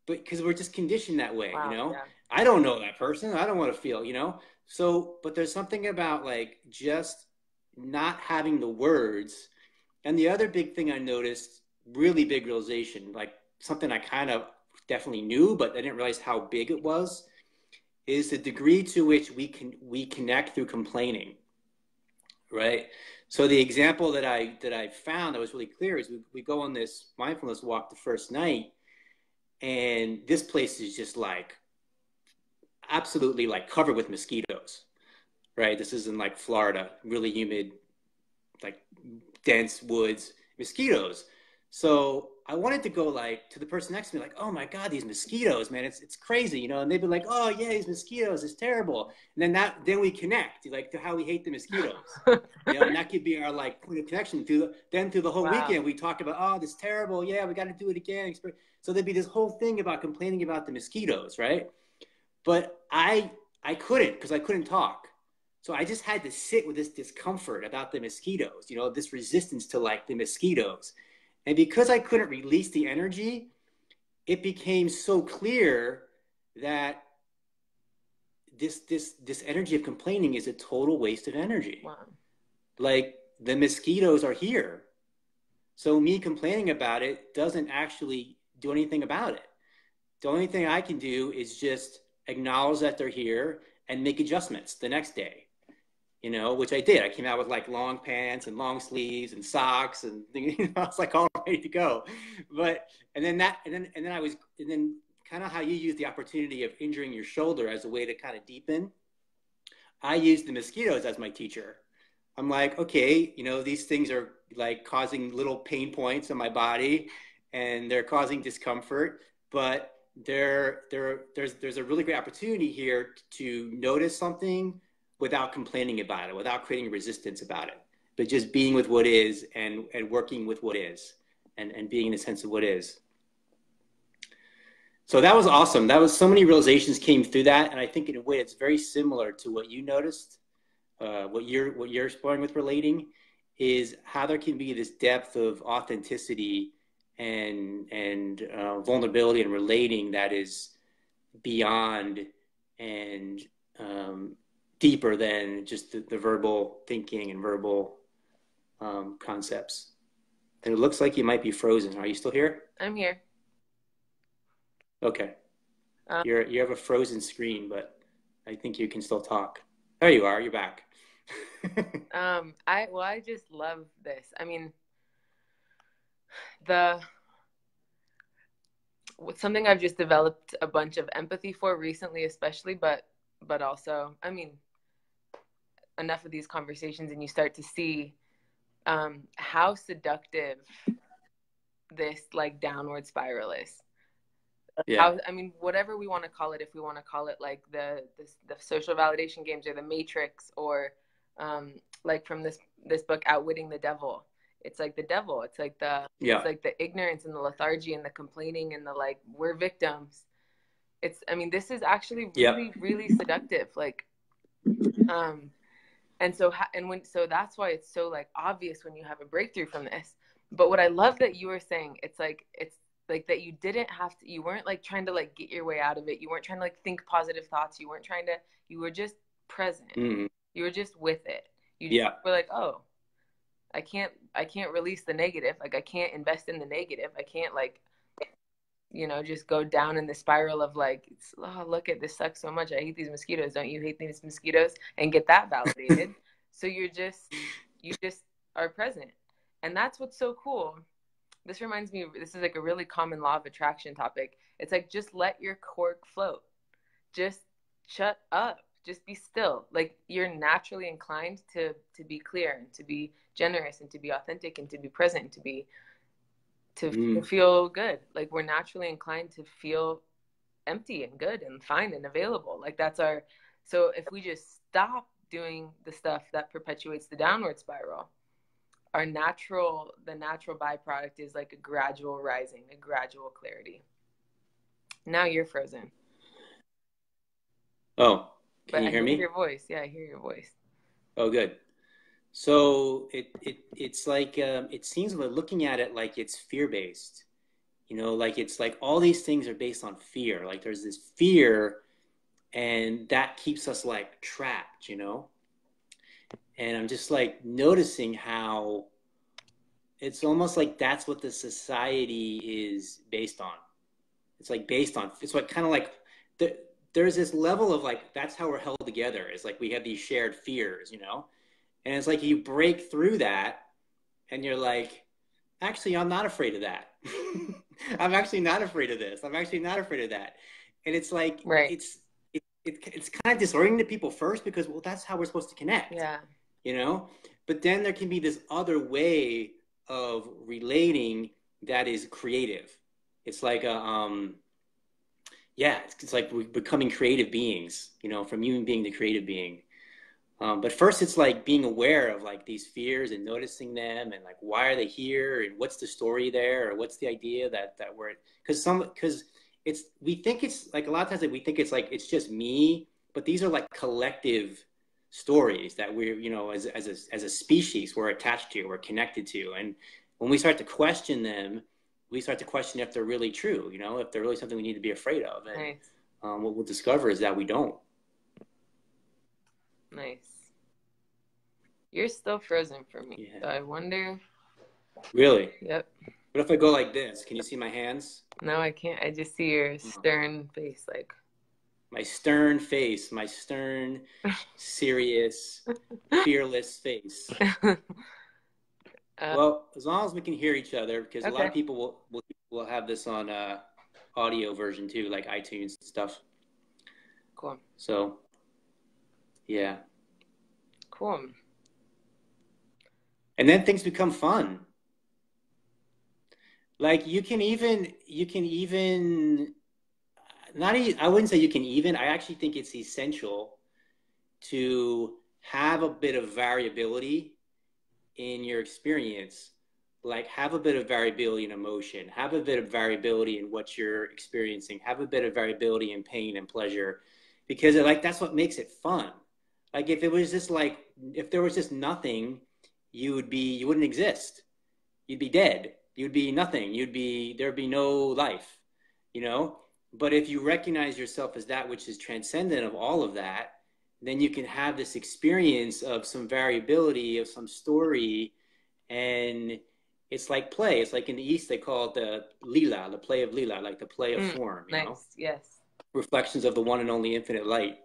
but because we're just conditioned that way, you know, I don't know that person. I don't want to feel, you know, so, but there's something about like just not having the words. And the other big thing I noticed, really big realization, like something I kind of definitely knew, but I didn't realize how big it was, is the degree to which we connect through complaining, right? So the example that I found that was really clear is we go on this mindfulness walk the first night, and this place is just like absolutely like covered with mosquitoes, right? This is in like Florida, really humid, like dense woods, mosquitoes. So I wanted to go like to the person next to me, like, oh my God, these mosquitoes, man, it's crazy, you know? And they'd be like, oh yeah, these mosquitoes, it's terrible. And then we connect like to how we hate the mosquitoes, you know? And that could be our like point of connection through the whole weekend. We talk about, oh, this is terrible. Yeah, we got to do it again. So there'd be this whole thing about complaining about the mosquitoes, right? But I couldn't, because I couldn't talk. So I just had to sit with this discomfort about the mosquitoes, you know, this resistance to like the mosquitoes. And because I couldn't release the energy, it became so clear that this energy of complaining is a total waste of energy. Wow. Like the mosquitoes are here. So me complaining about it doesn't actually do anything about it. The only thing I can do is just acknowledge that they're here and make adjustments the next day. You know, which I did. I came out with like long pants and long sleeves and socks, and you know, I was like all ready to go. And then kind of how you use the opportunity of injuring your shoulder as a way to kind of deepen. I used the mosquitoes as my teacher. I'm like, okay, you know, these things are like causing little pain points in my body, and they're causing discomfort. but there's a really great opportunity here to notice something without complaining about it, without creating resistance about it, but just being with what is and working with what is and being in a sense of what is. So that was awesome. That was so many realizations came through that. And I think in a way it's very similar to what you noticed, what you're exploring with relating is how there can be this depth of authenticity and vulnerability and relating that is beyond and deeper than just the verbal thinking and verbal concepts. And it looks like you might be frozen. Are you still here? I'm here. Okay. You have a frozen screen, but I think you can still talk. There you are. You're back. I just love this. I mean, something I've just developed a bunch of empathy for recently, especially, but also, I mean, enough of these conversations and you start to see how seductive this like downward spiral is. Yeah. I mean, whatever we want to call it, if we want to call it like the social validation games or the Matrix or like from this book, Outwitting the Devil. It's like the devil. It's like it's like the ignorance and the lethargy and the complaining and the like, we're victims. I mean, this is actually really, really seductive. Like, and so that's why it's so like obvious when you have a breakthrough from this. But what I love that you were saying, it's like that you didn't have to, you weren't like trying to like get your way out of it. You weren't trying to like think positive thoughts. You weren't trying to, you were just present. Mm-hmm. You were just with it. You just were like, oh, I can't release the negative. Like I can't invest in the negative. I can't like, just go down in the spiral of like, oh, look at this sucks so much. I hate these mosquitoes. Don't you hate these mosquitoes? And get that validated. So you just are present. And that's what's so cool. This reminds me, this is like a really common law of attraction topic. It's like, just let your cork float. Just shut up. Just be still. Like you're naturally inclined to be clear and to be generous and to be authentic and to be present and to feel good. Like we're naturally inclined to feel empty and good and fine and available. Like so if we just stop doing the stuff that perpetuates the downward spiral, the natural byproduct is like a gradual rising, a gradual clarity. Now you're frozen. Oh, can you hear me? I hear your voice. Yeah, I hear your voice. Oh, good. So it's like it seems we're looking at it like it's fear-based, like it's like all these things are based on fear. Like there's this fear, and that keeps us like trapped, And I'm just like noticing how it's almost like that's what the society is based on. It's like based on, it's like kind of like there's this level of like, that's how we're held together. It's like we have these shared fears, And it's like you break through that and you're like, actually, I'm not afraid of that. I'm actually not afraid of this. I'm actually not afraid of that. And it's like, it's kind of disorienting to people first because, well, that's how we're supposed to connect. Yeah. But then there can be this other way of relating that is creative. It's like it's like we're becoming creative beings, from human being to creative being. But first it's like being aware of like these fears and noticing them and like, why are they here? And what's the story there? Or what's the idea that we're, because we think it's like, a lot of times we think it's like, it's just me, but these are like collective stories that we're, as a species, we're attached to, we're connected to. And when we start to question them, we start to question if they're really true, if they're really something we need to be afraid of. And nice. What we'll discover is that we don't. Nice. You're still frozen for me. Yeah. So I wonder. Really? Yep. What if I go like this? Can you see my hands? No, I can't. I just see your stern face, like. My stern face, my stern, serious, fearless face. Well, as long as we can hear each other, because a lot of people will have this on audio version too, like iTunes and stuff. Cool. So, yeah. Cool. And then things become fun. Like you can even not even, I wouldn't say you can even, I actually think it's essential to have a bit of variability in your experience. Like have a bit of variability in emotion, have a bit of variability in what you're experiencing, have a bit of variability in pain and pleasure, because like that's what makes it fun. Like if it was just like, if there was just nothing, you wouldn't exist. You'd be dead. You'd be nothing. There'd be no life, you know? But if you recognize yourself as that which is transcendent of all of that, then you can have this experience of some variability, of some story, and it's like play. It's like in the East, they call it the lila, the play of lila, like the play of form, you know? Nice. Yes. Reflections of the one and only infinite light.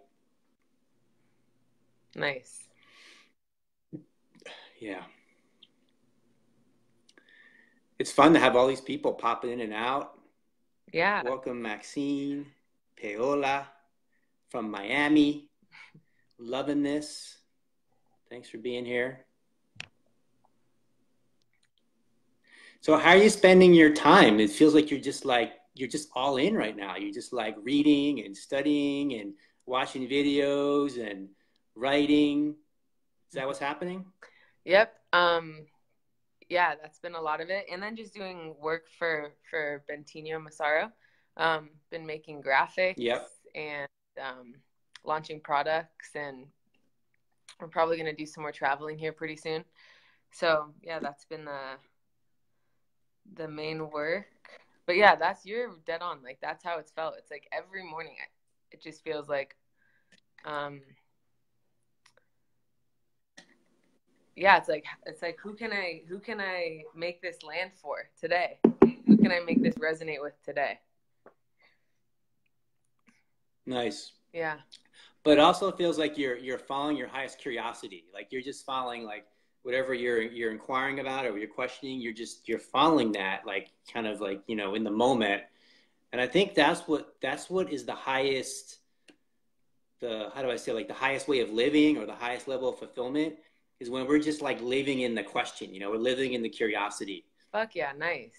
Nice. Yeah. It's fun to have all these people popping in and out. Yeah. Welcome, Maxine, Paola from Miami. Loving this. Thanks for being here. So how are you spending your time? It feels like you're just all in right now. You're just like reading and studying and watching videos and writing. Is that what's happening? Yep. Yeah, that's been a lot of it. And then just doing work for Bentinho Massaro. Been making graphics Yep. and launching products, and we're probably going to do some more traveling here pretty soon. So yeah, that's been the main work. But yeah, you're dead on. Like that's how it's felt. It's like every morning it just feels like yeah, it's like who can I make this land for today? Who can I make this resonate with today? Nice. Yeah. But it also feels like you're following your highest curiosity. Like you're just following like whatever you're inquiring about or you're questioning, you're following that like kind of like, you know, in the moment. And I think that's what is the highest, the how do I say, like the highest way of living or the highest level of fulfillment is when we're just like living in the question, you know, we're living in the curiosity. Fuck yeah, nice.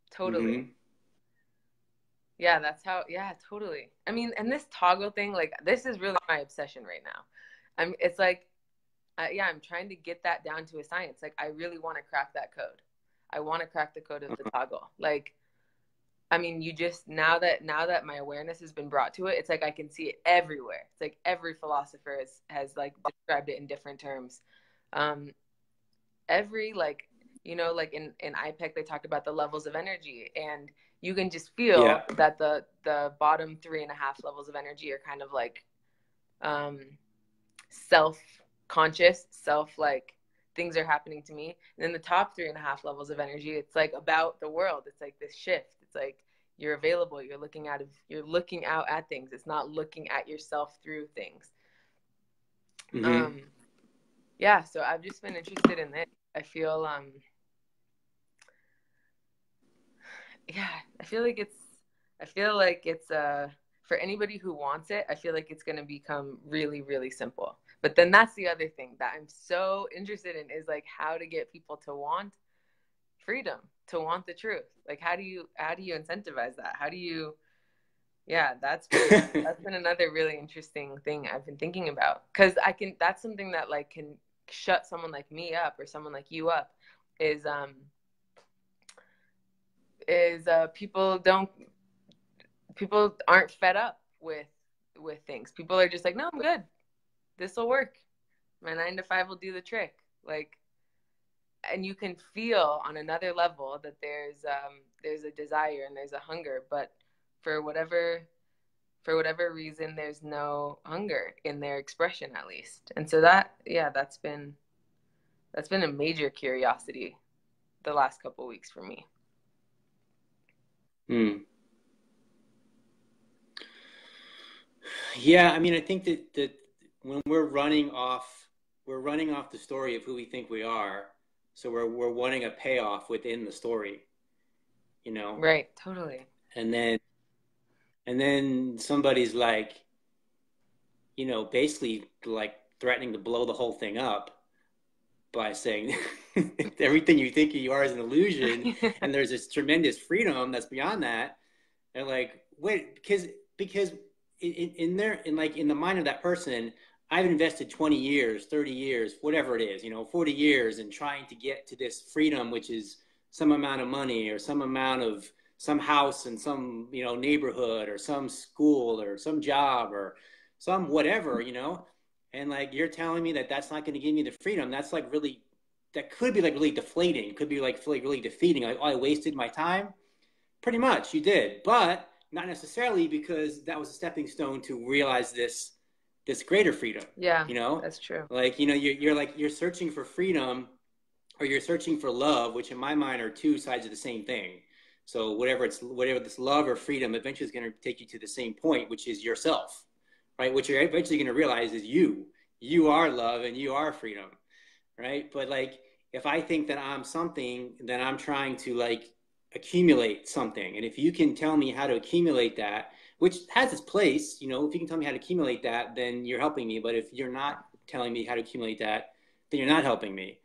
Totally. Mm-hmm. Yeah, yeah, totally. I mean, and this toggle thing, like this is really my obsession right now. It's like, yeah, I'm trying to get that down to a science. Like I really want to crack that code. I want to crack the code of the toggle. Like, I mean, now that my awareness has been brought to it, it's like I can see it everywhere. It's like every philosopher has like described it in different terms. Every like, you know, like in IPEC they talked about the levels of energy, and you can just feel that the bottom 3.5 levels of energy are kind of like self-conscious, like things are happening to me. And then the top 3.5 levels of energy, it's like about the world. It's like this shift. It's like you're available. You're looking out at things. It's not looking at yourself through things. Mm-hmm. Yeah. So I've just been interested in this. I feel, yeah, I feel like it's for anybody who wants it, I feel like it's going to become really, really simple. But then that's the other thing that I'm so interested in is like how to get people to want freedom, to want the truth. Like how do you incentivize that? How do you, yeah, that's been another really interesting thing I've been thinking about, because that's something that like can shut someone like me up or someone like you up is people aren't fed up with things. People are just like, no, I'm good. This will work. My 9 to 5 will do the trick. Like, and you can feel on another level that there's a desire and there's a hunger, but for whatever reason, there's no hunger in their expression, at least. And so that's been a major curiosity the last couple of weeks for me. Yeah, I mean, I think that when we're running off the story of who we think we are, so we're wanting a payoff within the story, you know. Right, totally. And then somebody's like, you know, basically like threatening to blow the whole thing up. by saying everything you think you are is an illusion, and there's this tremendous freedom that's beyond that. And like, wait, because in the mind of that person, I've invested 20 years, 30 years, whatever it is, 40 years in trying to get to this freedom, which is some amount of money or some amount of some house in some, neighborhood or some school or some job or some whatever, and like, you're telling me that that's not going to give me the freedom. That's like really, that could be like really deflating. It could be like really defeating. Like, oh, I wasted my time. Pretty much you did, but not necessarily, because that was a stepping stone to realize this greater freedom. Yeah, that's true. Like, you're searching for freedom, or you're searching for love, which in my mind are two sides of the same thing. So whatever this love or freedom eventually is going to take you to the same point, which is yourself, right? What you're eventually going to realize is you are love and you are freedom, right? But like, if I think that I'm something, then I'm trying to like accumulate something. And if you can tell me how to accumulate that, which has its place, if you can tell me how to accumulate that, then you're helping me. But if you're not telling me how to accumulate that, then you're not helping me.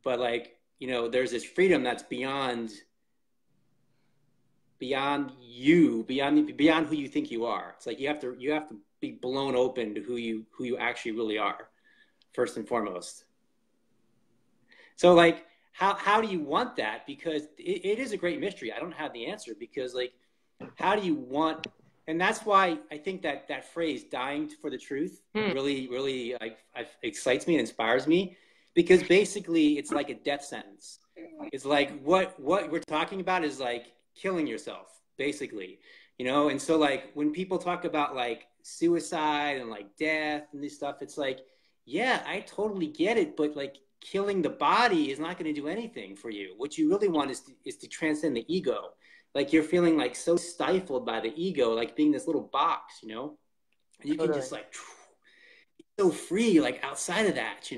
But like, there's this freedom that's beyond you, beyond who you think you are. It's like you have to be blown open to who you actually really are, first and foremost. So like, how do you want that? Because it is a great mystery. I don't have the answer, because like, how do you want? And that's why I think that phrase "dying for the truth" really like excites me and inspires me, because basically it's like a death sentence. It's like what we're talking about is like killing yourself, basically, And so like, when people talk about like suicide and like death and this stuff, it's like, yeah, I totally get it, but like, killing the body is not going to do anything for you. What you really want is to transcend the ego. Like, you're feeling like so stifled by the ego, like being this little box, and you can just like be so free, like outside of that,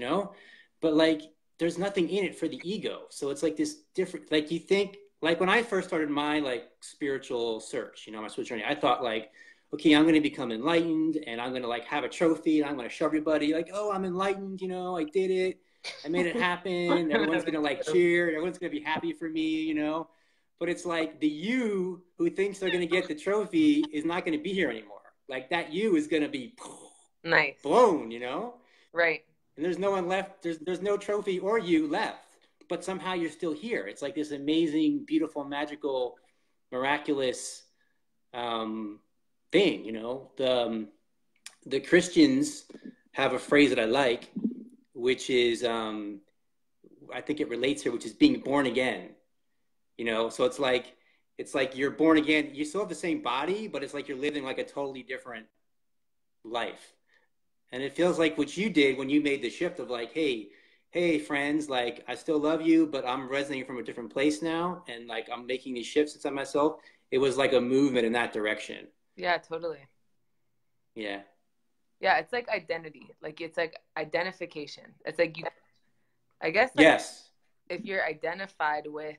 but like, there's nothing in it for the ego. So it's like this different, like, you think, like when I first started my like spiritual search, my spiritual journey, I thought like, okay, I'm going to become enlightened, and I'm going to like have a trophy, and I'm going to show everybody like, oh, I'm enlightened, I did it. I made it happen. Everyone's going to like cheer. Everyone's going to be happy for me, But it's like, the you who thinks they're going to get the trophy is not going to be here anymore. Like, that you is going to be blown, Right. And there's no one left. There's no trophy or you left. But somehow you're still here. It's like this amazing, beautiful, magical, miraculous thing, The Christians have a phrase that I like, which is, I think it relates here, which is being born again, So it's like you're born again. You still have the same body, but it's like you're living like a totally different life. And it feels like what you did when you made the shift of like, hey, friends, like, I still love you, but I'm resonating from a different place now. And like, I'm making these shifts inside myself. It was like a movement in that direction. Yeah, totally. Yeah. Yeah, it's like identity. Like, it's like identification. It's like I guess, like, yes, if you're identified with,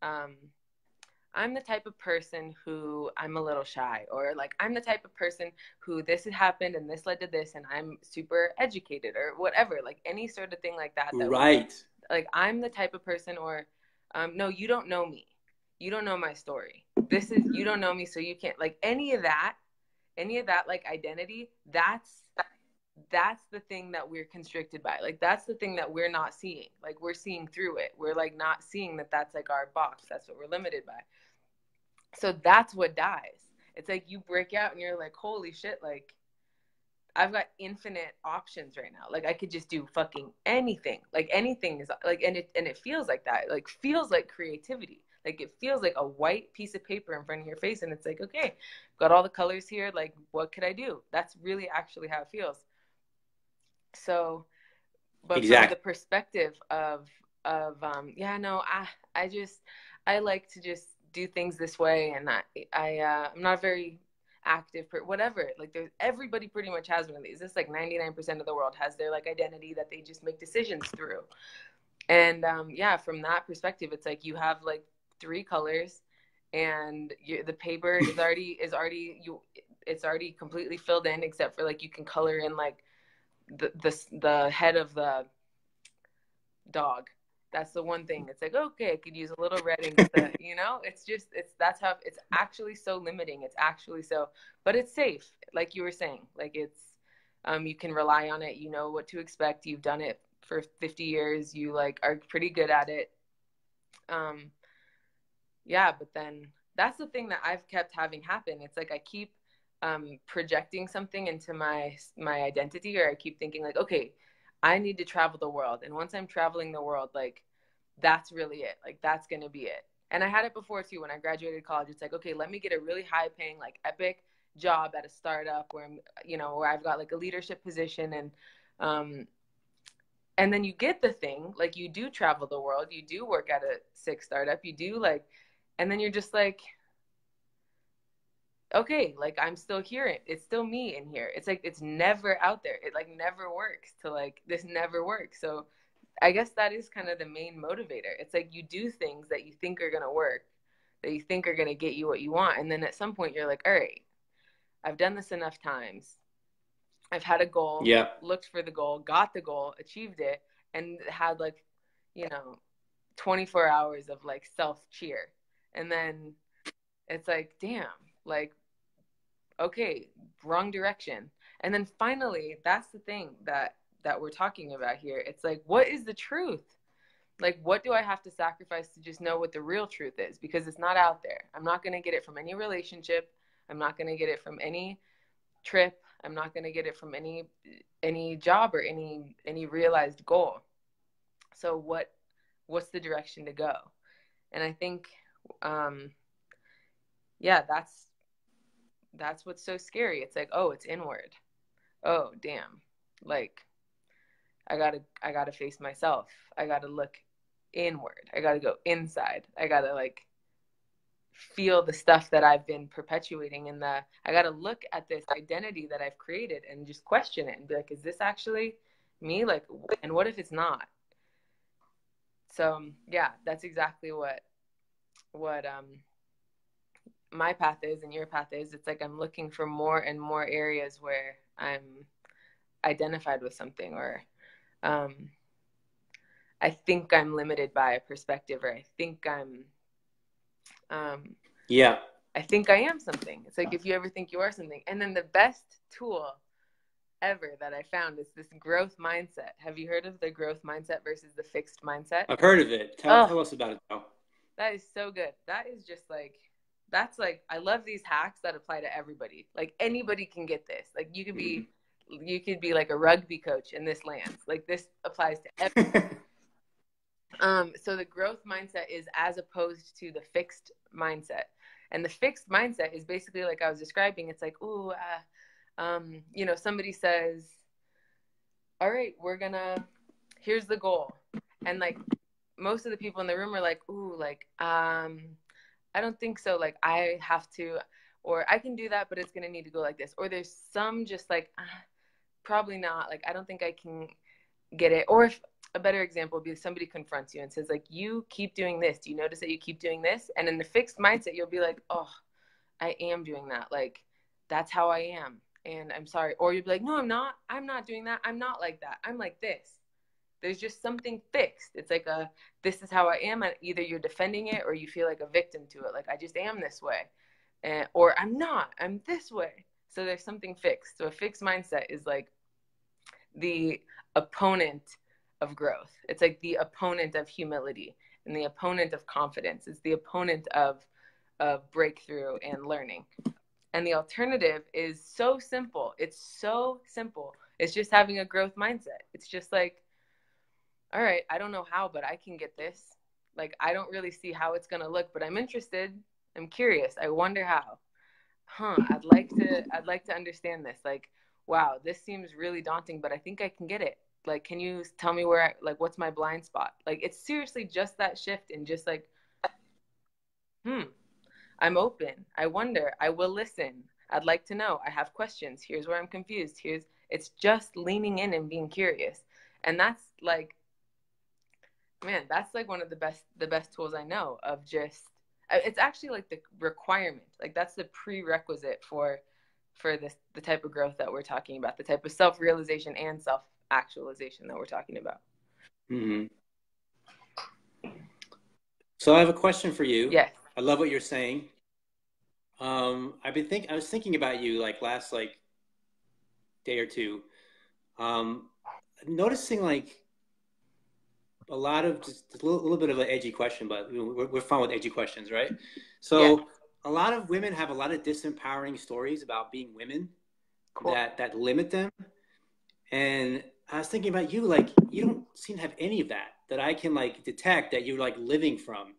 I'm the type of person who I'm a little shy, or like, I'm the type of person who this had happened and this led to this, and I'm super educated, or whatever, like any sort of thing like that. Right. Like, I'm the type of person, or, no, you don't know me. You don't know my story. You don't know me, so you can't, like, any of that, like, identity, that's the thing that we're constricted by. Like, that's the thing that we're not seeing. Like, we're seeing through it. We're like not seeing that that's like our box. That's what we're limited by. So that's what dies. It's like you break out and you're like, holy shit, like, I've got infinite options right now. Like, I could just do fucking anything. Like, anything is like, and it feels like that. Like, feels like creativity. Like, it feels like a white piece of paper in front of your face, and it's like, okay, got all the colors here. Like, what could I do? That's really actually how it feels. So, but from the perspective of yeah, no, I like to just do things this way, and I'm not very active, whatever. Like, everybody pretty much has one of these. It's like 99% of the world has their like identity that they just make decisions through. And yeah, from that perspective, it's like you have like 3 colors, and the paper is already completely filled in, except for like you can color in like the head of the dog. That's the one thing. It's like, okay, I could use a little red ink to, that's how it's actually so limiting. It's actually so, but it's safe. Like you were saying, like it's, you can rely on it. You know what to expect. You've done it for 50 years. You like are pretty good at it. Yeah, but then that's the thing that I've kept having happen. It's like I keep projecting something into my identity, or I keep thinking like, okay, I need to travel the world, and once I'm traveling the world, like that's really it. Like that's gonna be it. And I had it before too. When I graduated college, it's like, okay, let me get a really high paying, like epic job at a startup where I'm, where I've got like a leadership position, um, and then you get the thing, like you do travel the world, you do work at a sick startup, you do like, and then you're just like, okay, like I'm still here. It's still me in here. It's like, it's never out there. It like never works to like, this never works. So I guess that is kind of the main motivator. It's like you do things that you think are going to work, that you think are going to get you what you want. And then at some point you're like, all right, I've done this enough times. I've had a goal, Yeah. looked for the goal, got the goal, achieved it, and had like, you know, 24 hours of like self cheer. And then it's like, damn, like, okay, wrong direction. And then finally, that's the thing that we're talking about here. It's like, what is the truth? Like, what do I have to sacrifice to just know what the real truth is? Because it's not out there. I'm not going to get it from any relationship. I'm not going to get it from any trip. I'm not going to get it from any job or any realized goal. So what's the direction to go? And I think, yeah, that's what's so scary. It's like, oh, it's inward. Oh, damn. Like I gotta face myself. I gotta look inward. I gotta go inside. I gotta like feel the stuff that I've been perpetuating in the, I gotta look at this identity that I've created and just question it and be like, is this actually me? Like, and what if it's not? So yeah, that's exactly what my path is and your path is. It's like I'm looking for more and more areas where I'm identified with something, or I think I'm limited by a perspective, or Yeah. I think I am something. It's like if you ever think you are something. And then the best tool ever that I found is this growth mindset. Have you heard of the growth mindset versus the fixed mindset? I've heard of it. Tell us about it though. That is so good. That is just like, that's like, I love these hacks that apply to everybody. Like anybody can get this. Like you could be like a rugby coach and this lands. Like this applies to everybody. So the growth mindset is as opposed to the fixed mindset. And the fixed mindset is basically like I was describing. It's like, somebody says, all right, here's the goal. And like most of the people in the room are like, I don't think so. Like I have to, or I can do that, but it's going to need to go like this. Or there's some just like, probably not. Like, I don't think I can get it. Or if a better example would be somebody confronts you and says like, you keep doing this. Do you notice that you keep doing this? And in the fixed mindset, you'll be like, oh, I am doing that. Like, that's how I am. And I'm sorry. Or you'll be like, no, I'm not doing that. I'm not like that. I'm like this. There's just something fixed. It's like this is how I am. And either you're defending it or you feel like a victim to it. Like, I just am this way. Or I'm not, I'm this way. So there's something fixed. So a fixed mindset is like the opponent of growth. It's like the opponent of humility and the opponent of confidence. It's the opponent of breakthrough and learning. And the alternative is so simple. It's so simple. It's just having a growth mindset. It's just like, all right, I don't know how, but I can get this. Like, I don't really see how it's going to look, but I'm interested. I'm curious. I wonder how. I'd like to understand this. Like, wow, this seems really daunting, but I think I can get it. Like, can you tell me what's my blind spot? Like, it's seriously just that shift and just like, I'm open. I wonder. I will listen. I'd like to know. I have questions. Here's where I'm confused. It's just leaning in and being curious. And that's like, man, that's like one of the best tools I know of just, it's actually like the requirement. Like that's the prerequisite for the type of growth that we're talking about, the type of self-realization and self-actualization that we're talking about. Mm-hmm. So I have a question for you. Yes. I love what you're saying. I was thinking about you like last like day or two. Um, Noticing like a lot of just a little bit of an edgy question, but we're fine with edgy questions, right? Yes. So a lot of women have a lot of disempowering stories about being women Cool. that limit them. And I was thinking about you, like you don't seem to have any of that that I can like detect that you're like living from.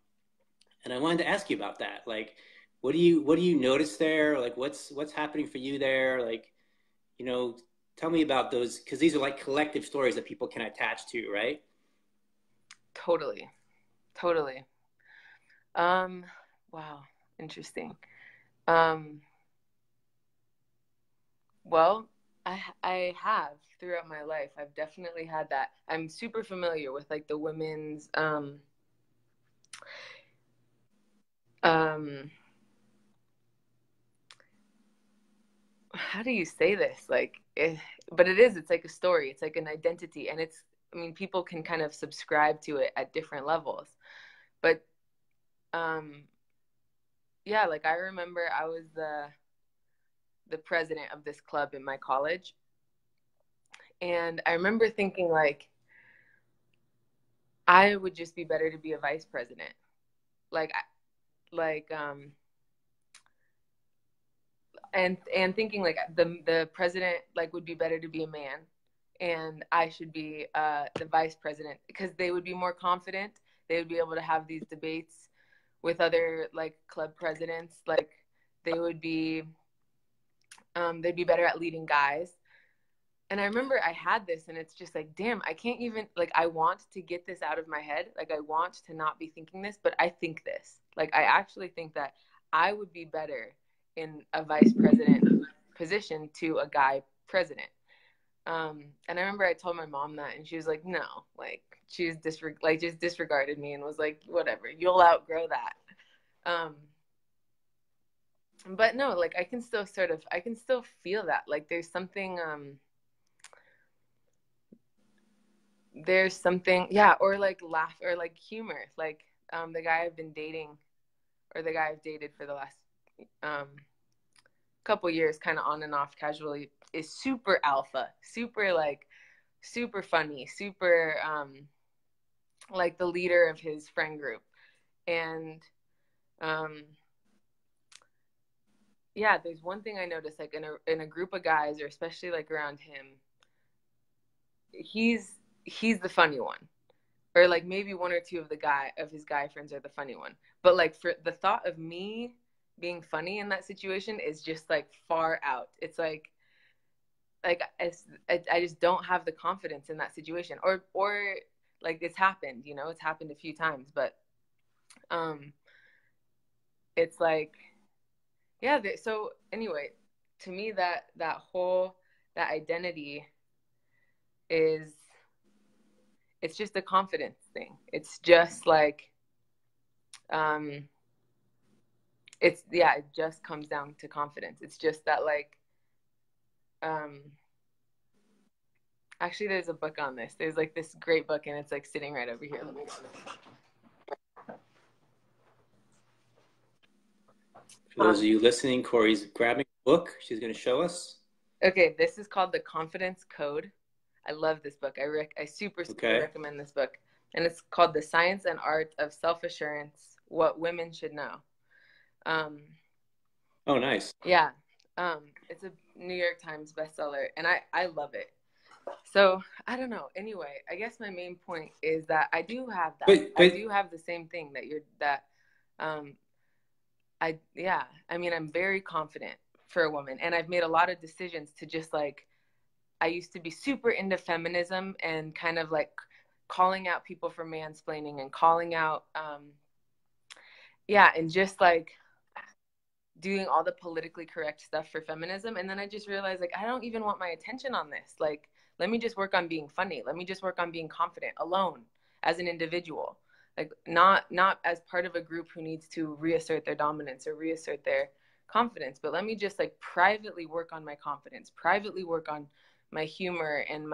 And I wanted to ask you about that. Like, what do you notice there? Like, what's happening for you there? Like, you know, tell me about those because these are like collective stories that people can attach to, right? Totally. Totally. Um, wow. Interesting. Um, well, I have throughout my life. I've definitely had that. I'm super familiar with like the women's um how do you say this? But it's like a story. It's like an identity, and I mean, people can kind of subscribe to it at different levels. But um yeah, like I remember I was the president of this club in my college, and I remember thinking like I would just be better to be a vice president. Like like and thinking like the president like would be better to be a man, and I should be the vice president because they would be more confident. They would be able to have these debates with other like club presidents. Like they would be they'd be better at leading guys. And I remember I had this, and it's just like, damn, I can't even like I want to get this out of my head. Like I want to not be thinking this, but I think this. Like I actually think that I would be better in a vice president position to a guy president. And I remember I told my mom that, and she was like, "No," like she was just disregarded me and was like, "Whatever, you'll outgrow that." Um, but no, like I can still feel that. Like there's something, yeah, or like laugh or like humor. Like the guy I've been dating, or the guy I've dated for the last um couple years, kind of on and off casually, is super alpha, super like super funny, super like the leader of his friend group. And um yeah, there's one thing I noticed, like in a group of guys, or especially like around him, he's he's the funny one. Or like maybe one or two of his guy friends are the funny one. But like for the thought of me being funny in that situation is just like far out. It's like I just don't have the confidence in that situation. Or like it's happened, it's happened a few times, but um it's like yeah, so anyway, to me that identity is it's just a confidence thing. It's just like um it just comes down to confidence. It's just that like um actually there's a book on this. There's like this great book, and it's like sitting right over here. Let me For those of you listening, Cory's grabbing a book. She's going to show us. Okay, this is called The Confidence Code. I love this book. I super recommend this book. And it's called The Science and Art of Self-Assurance: What Women Should Know. Oh, nice. Yeah. It's a New York Times bestseller, and I love it. So I don't know. Anyway, I guess my main point is that I do have that. I do have the same thing um I mean, I'm very confident for a woman, and I've made a lot of decisions to just like I used to be super into feminism and kind of like calling out people for mansplaining and calling out and just like doing all the politically correct stuff for feminism. And then I just realized like I don't even want my attention on this. Like let me just work on being funny. Let me just work on being confident alone as an individual. Like not as part of a group who needs to reassert their dominance or reassert their confidence, but let me just like privately work on my confidence, privately work on my humor and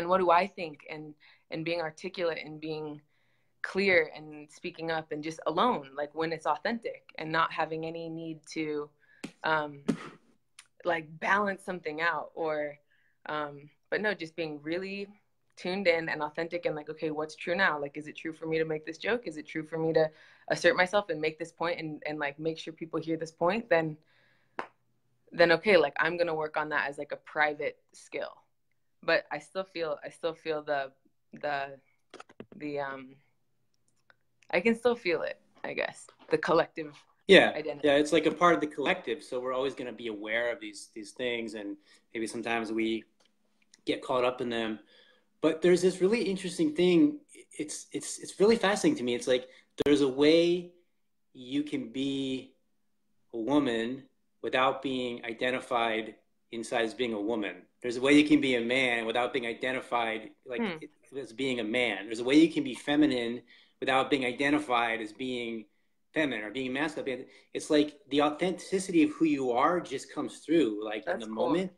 what do I think, and being articulate and being clear and speaking up and just alone, like when it's authentic and not having any need to like balance something out or but no, just being really tuned in and authentic and like, okay, what's true now? Like, is it true for me to make this joke? Is it true for me to assert myself and make this point and like make sure people hear this point? Then okay, like I'm gonna work on that as like a private skill. But I still feel the I can still feel it, I guess. The collective identity. Yeah, it's like a part of the collective. So we're always gonna be aware of these things, and maybe sometimes we get caught up in them. But there's this really interesting thing. It's really fascinating to me. It's like there's a way you can be a woman without being identified inside as being a woman. There's a way you can be a man without being identified like as being a man. There's a way you can be feminine without being identified as being feminine or being masculine. It's like the authenticity of who you are just comes through like in the moment.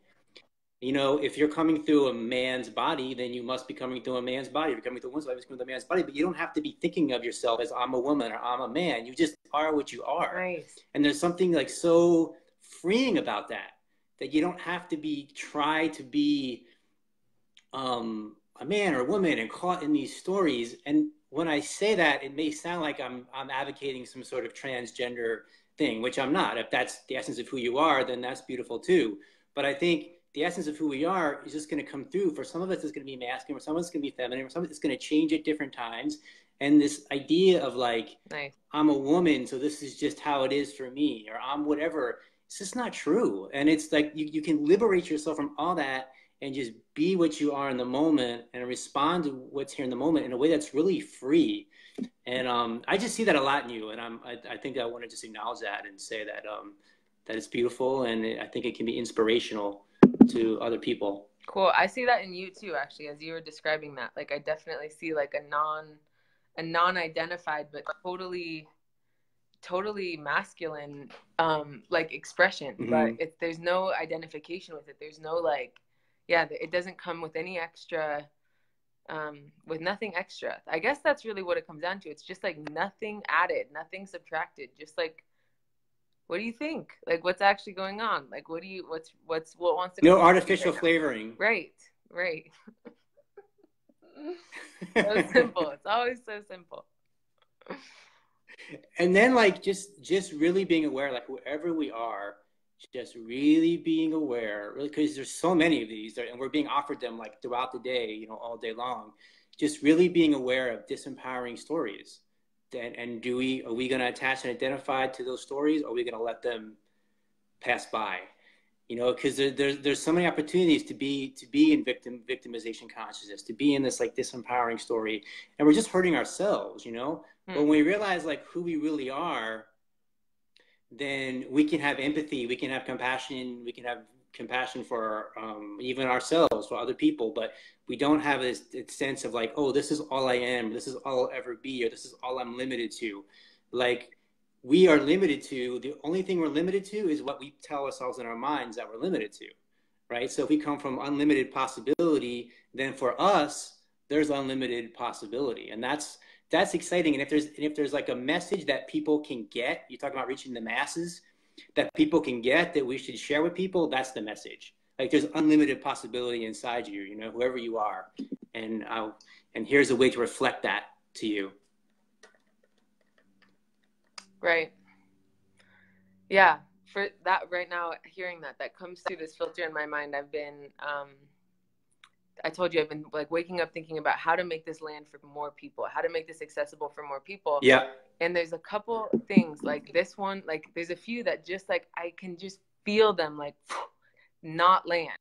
You know, if you're coming through a man's body, then you must be coming through a man's body. If you're coming through a woman's body, you're coming through a man's body. But you don't have to be thinking of yourself as I'm a woman or I'm a man. You just are what you are. Nice. And there's something like so freeing about that, that you don't have to try to be a man or a woman and caught in these stories. And when I say that, it may sound like I'm advocating some sort of transgender thing, which I'm not. If that's the essence of who you are, then that's beautiful too. But I think the essence of who we are is just going to come through. For some of us, it's going to be masculine, for some of us, it's going to be feminine, for some of us, it's going to change at different times. And this idea of like, nice. I'm a woman, so this is just how it is for me, or I'm whatever, it's just not true. And it's like you can liberate yourself from all that and just be what you are in the moment and respond to what's here in the moment in a way that's really free. And I just see that a lot in you. And I think I want to just acknowledge that and say that that it's beautiful, and I think it can be inspirational to other people. Cool. I see that in you too, actually, as you were describing that. Like I definitely see like a non-identified but totally masculine like expression. But there's no identification with it. There's no like, yeah, it doesn't come with any extra with nothing extra. I guess that's really what it comes down to. It's just like nothing added, nothing subtracted, just like, what do you think? Like, what's actually going on? Like, what wants to no artificial flavoring. Right. So simple. It's always so simple. And then like just really being aware, like wherever we are, just really being aware, really, because there's so many of these and we're being offered them like throughout the day, you know, all day long. Just really being aware of disempowering stories. And are we going to attach and identify to those stories, or are we going to let them pass by? You know, because there's so many opportunities to be in victimization consciousness, to be in this like disempowering story, and we're just hurting ourselves, you know. But when we realize like who we really are, then we can have empathy, we can have compassion for even ourselves, for other people. But we don't have this sense of like, oh, this is all I am, this is all I'll ever be, or this is all I'm limited to. Like, we are limited to, the only thing we're limited to is what we tell ourselves in our minds that we're limited to, right? So if we come from unlimited possibility, then for us, there's unlimited possibility. And that's exciting. And if there's like a message that people can get, you talk about reaching the masses, that people can get, that we should share with people, that's the message. Like, there's unlimited possibility inside you, you know, whoever you are. And here's a way to reflect that to you. Right. Yeah. For that right now, hearing that comes through this filter in my mind. I've been, I told you, I've been like waking up thinking about how to make this land for more people, how to make this accessible for more people. Yeah. And there's a couple things like this one, like there's a few that just like, I can just feel them like not land,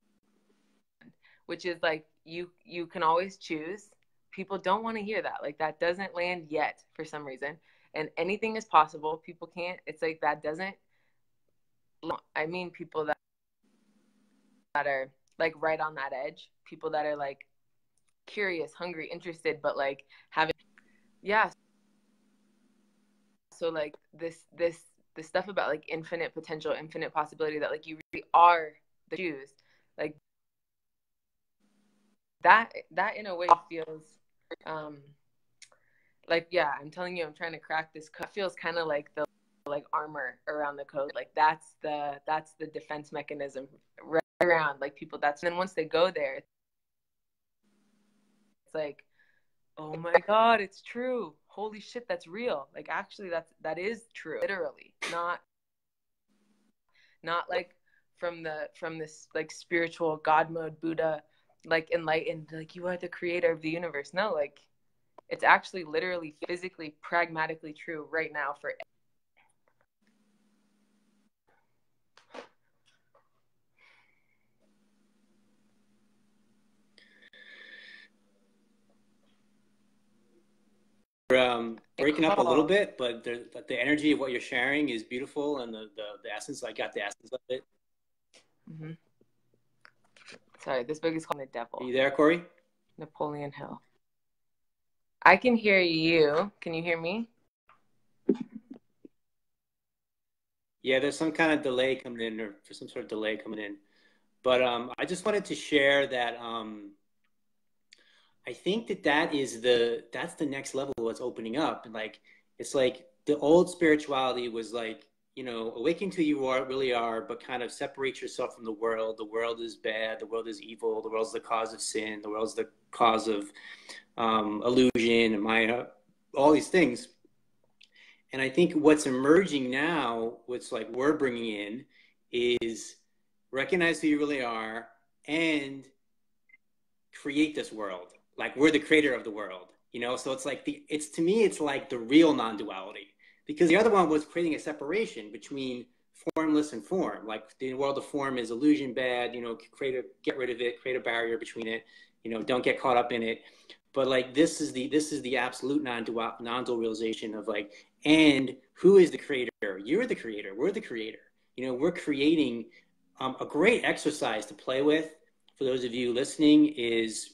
which is like, you can always choose. People don't want to hear that. Like, that doesn't land yet for some reason. And anything is possible. People can't, it's like, that doesn't, I mean, people that are like right on that edge, people that are like curious, hungry, interested, but like having, yeah. So like this stuff about like infinite potential, infinite possibility, that like you really are the choose, like that in a way feels Like, yeah, I'm telling you, I'm trying to crack this code. It feels kind of like the like armor around the code. Like that's the defense mechanism right around like people. That's, and then once they go there, it's like, oh my God, it's true. Holy shit, that's real. Like actually that is true. Literally. Not like from this like spiritual God mode Buddha, like enlightened, like you are the creator of the universe. No, like it's actually literally physically pragmatically true right now for breaking up a little bit, but the energy of what you're sharing is beautiful, and the essence, I got the essence of it. Mm-hmm. Sorry, this book is called The Devil. Are you there, Cory? Napoleon Hill. I can hear you. Can you hear me? Yeah, there's some kind of delay coming in, or for some sort of delay coming in. But I just wanted to share that I think that's the next level of what's opening up. And like, it's like the old spirituality was like, awaken to who you really are, but kind of separate yourself from the world. The world is bad. The world is evil. The world's the cause of sin. The world's the cause of illusion and Maya, all these things. And I think what's emerging now, what's like we're bringing in, is recognize who you really are and create this world. Like we're the creator of the world, So it's like to me, it's like the real non-duality, because the other one was creating a separation between formless and form. Like the world of form is illusion, bad. Get rid of it, create a barrier between it. Don't get caught up in it. But like this is the absolute non-dual realization of like, and who is the creator? You're the creator. We're the creator. We're creating a great exercise to play with for those of you listening is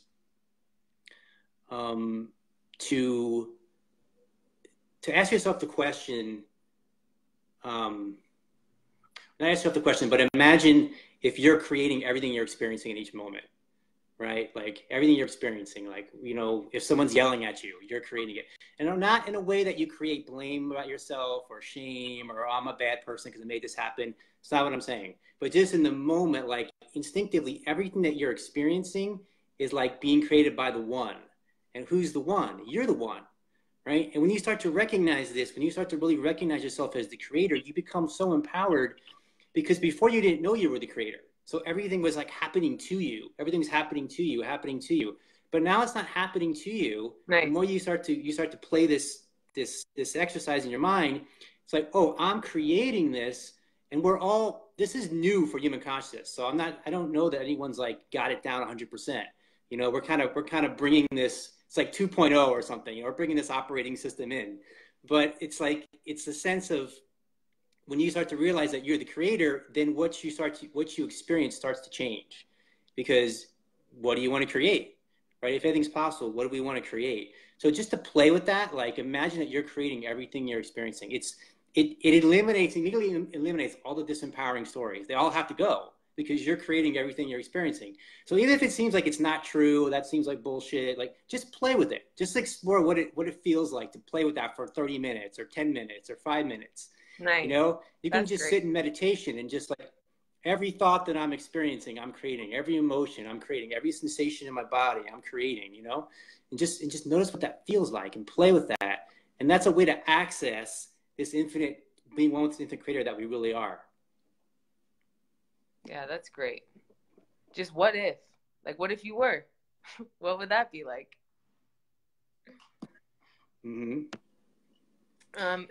to ask yourself the question. Not ask yourself the question, but imagine if you're creating everything you're experiencing in each moment. Right? Like everything you're experiencing, like, if someone's yelling at you, you're creating it. And not in a way that you create blame about yourself or shame or I'm a bad person because I made this happen. It's not what I'm saying. But just in the moment, like instinctively, everything that you're experiencing is like being created by the one. And who's the one? You're the one. Right? And when you start to recognize this, when you start to really recognize yourself as the creator, you become so empowered, because before you didn't know you were the creator. So everything was like happening to you. Everything's happening to you. But now it's not happening to you. Nice. The more you start to play this exercise in your mind, it's like, oh, I'm creating this, and this is new for human consciousness. So I don't know that anyone's like got it down 100%. We're kind of bringing this. It's like 2.0 or something. We're bringing this operating system in, but it's like it's the sense of, when you start to realize that you're the creator, then what you experience starts to change, because what do you want to create, right? If anything's possible, what do we want to create? So just to play with that, like imagine that you're creating everything you're experiencing. It immediately eliminates all the disempowering stories. They all have to go, because you're creating everything you're experiencing. So even if it seems like it's not true, that seems like bullshit, like just play with it. Just explore what it feels like to play with that for 30 minutes or 10 minutes or 5 minutes. Nice. You can just sit in meditation and just like, every thought that I'm experiencing, I'm creating. Every emotion, I'm creating. Every sensation in my body, I'm creating, and just notice what that feels like and play with that. And that's a way to access this infinite, being one with the infinite creator that we really are. Yeah, that's great. Just what if? Like, what if you were? What would that be like? Mm-hmm.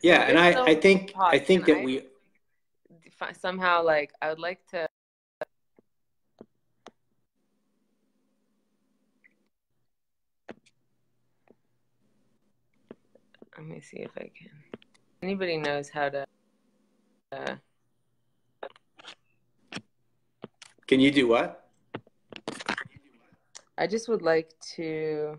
Yeah, and I think that we somehow, like, I would like to. Let me see if I can. Anybody knows how to? Can you do what? I just would like to.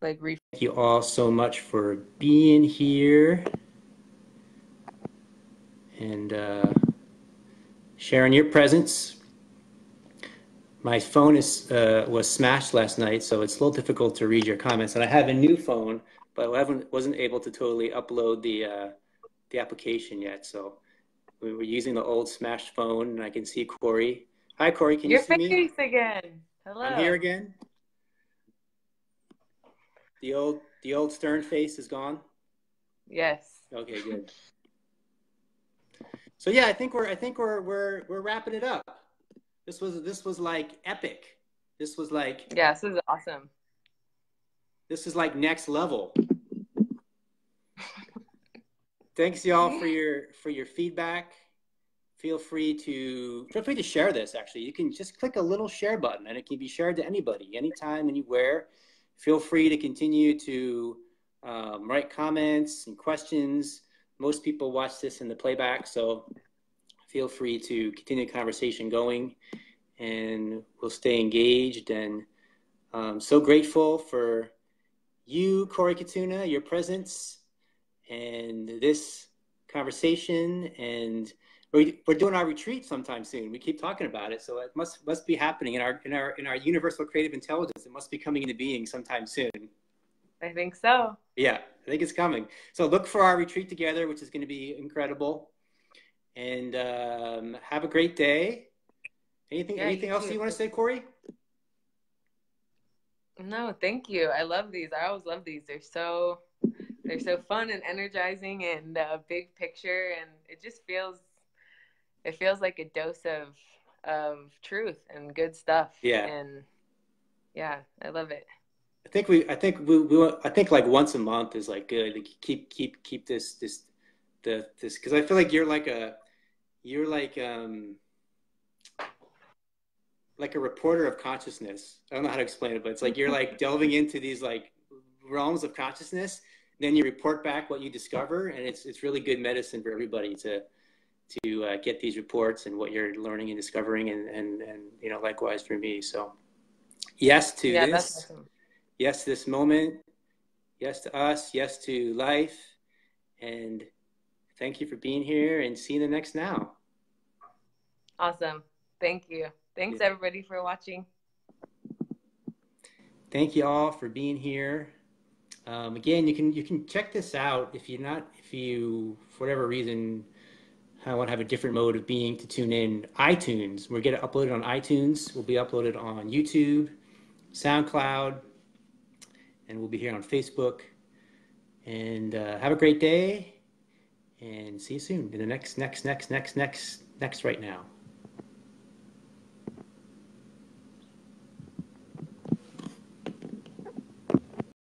Like, thank you all so much for being here and sharing your presence. my phone was smashed last night, so it's a little difficult to read your comments. And I have a new phone, but wasn't able to totally upload the application yet. So we were using the old smashed phone, and I can see Cory. Hi, Cory. Can you Your see me? face again. I'm here Hello. again. The old stern face is gone. Yes. Okay, good. So yeah, I think we're wrapping it up. This was like epic. This was like Yeah, this is awesome. this is like next level. Thanks y'all for your feedback. Feel free to share this. Actually, you can just click a little share button, and it can be shared to anybody, anytime, anywhere. Feel free to continue to write comments and questions. Most people watch this in the playback, so feel free to continue the conversation going, and we'll stay engaged. And so grateful for you, Cory Katuna, your presence, and this conversation. And we're doing our retreat sometime soon. We keep talking about it, so it must be happening in our universal creative intelligence. It must be coming into being sometime soon. I think so. Yeah, I think it's coming. So look for our retreat together, which is going to be incredible. And have a great day. Anything else you want to say, Cory? No, thank you. I love these. I always love these. They're so fun and energizing, and big picture, and it feels like a dose of truth and good stuff. Yeah. And yeah, I love it. I think like once a month is like good. Like keep this because I feel like you're like a reporter of consciousness. I don't know how to explain it, but it's like you're like delving into these like realms of consciousness. Then you report back what you discover, and it's really good medicine for everybody to get these reports and what you're learning and discovering, and likewise for me. So yes to Yeah, this, that's awesome. yes to this moment, yes to us, yes to life, and thank you for being here. And see you in the next now. Awesome. Thank you. Thanks everybody for watching. Thank you all for being here. Again, you can check this out if you for whatever reason want to have a different mode of being to tune in. iTunes, we're getting uploaded on iTunes. We'll be uploaded on YouTube, SoundCloud, and we'll be here on Facebook. And have a great day, and see you soon in the next right now.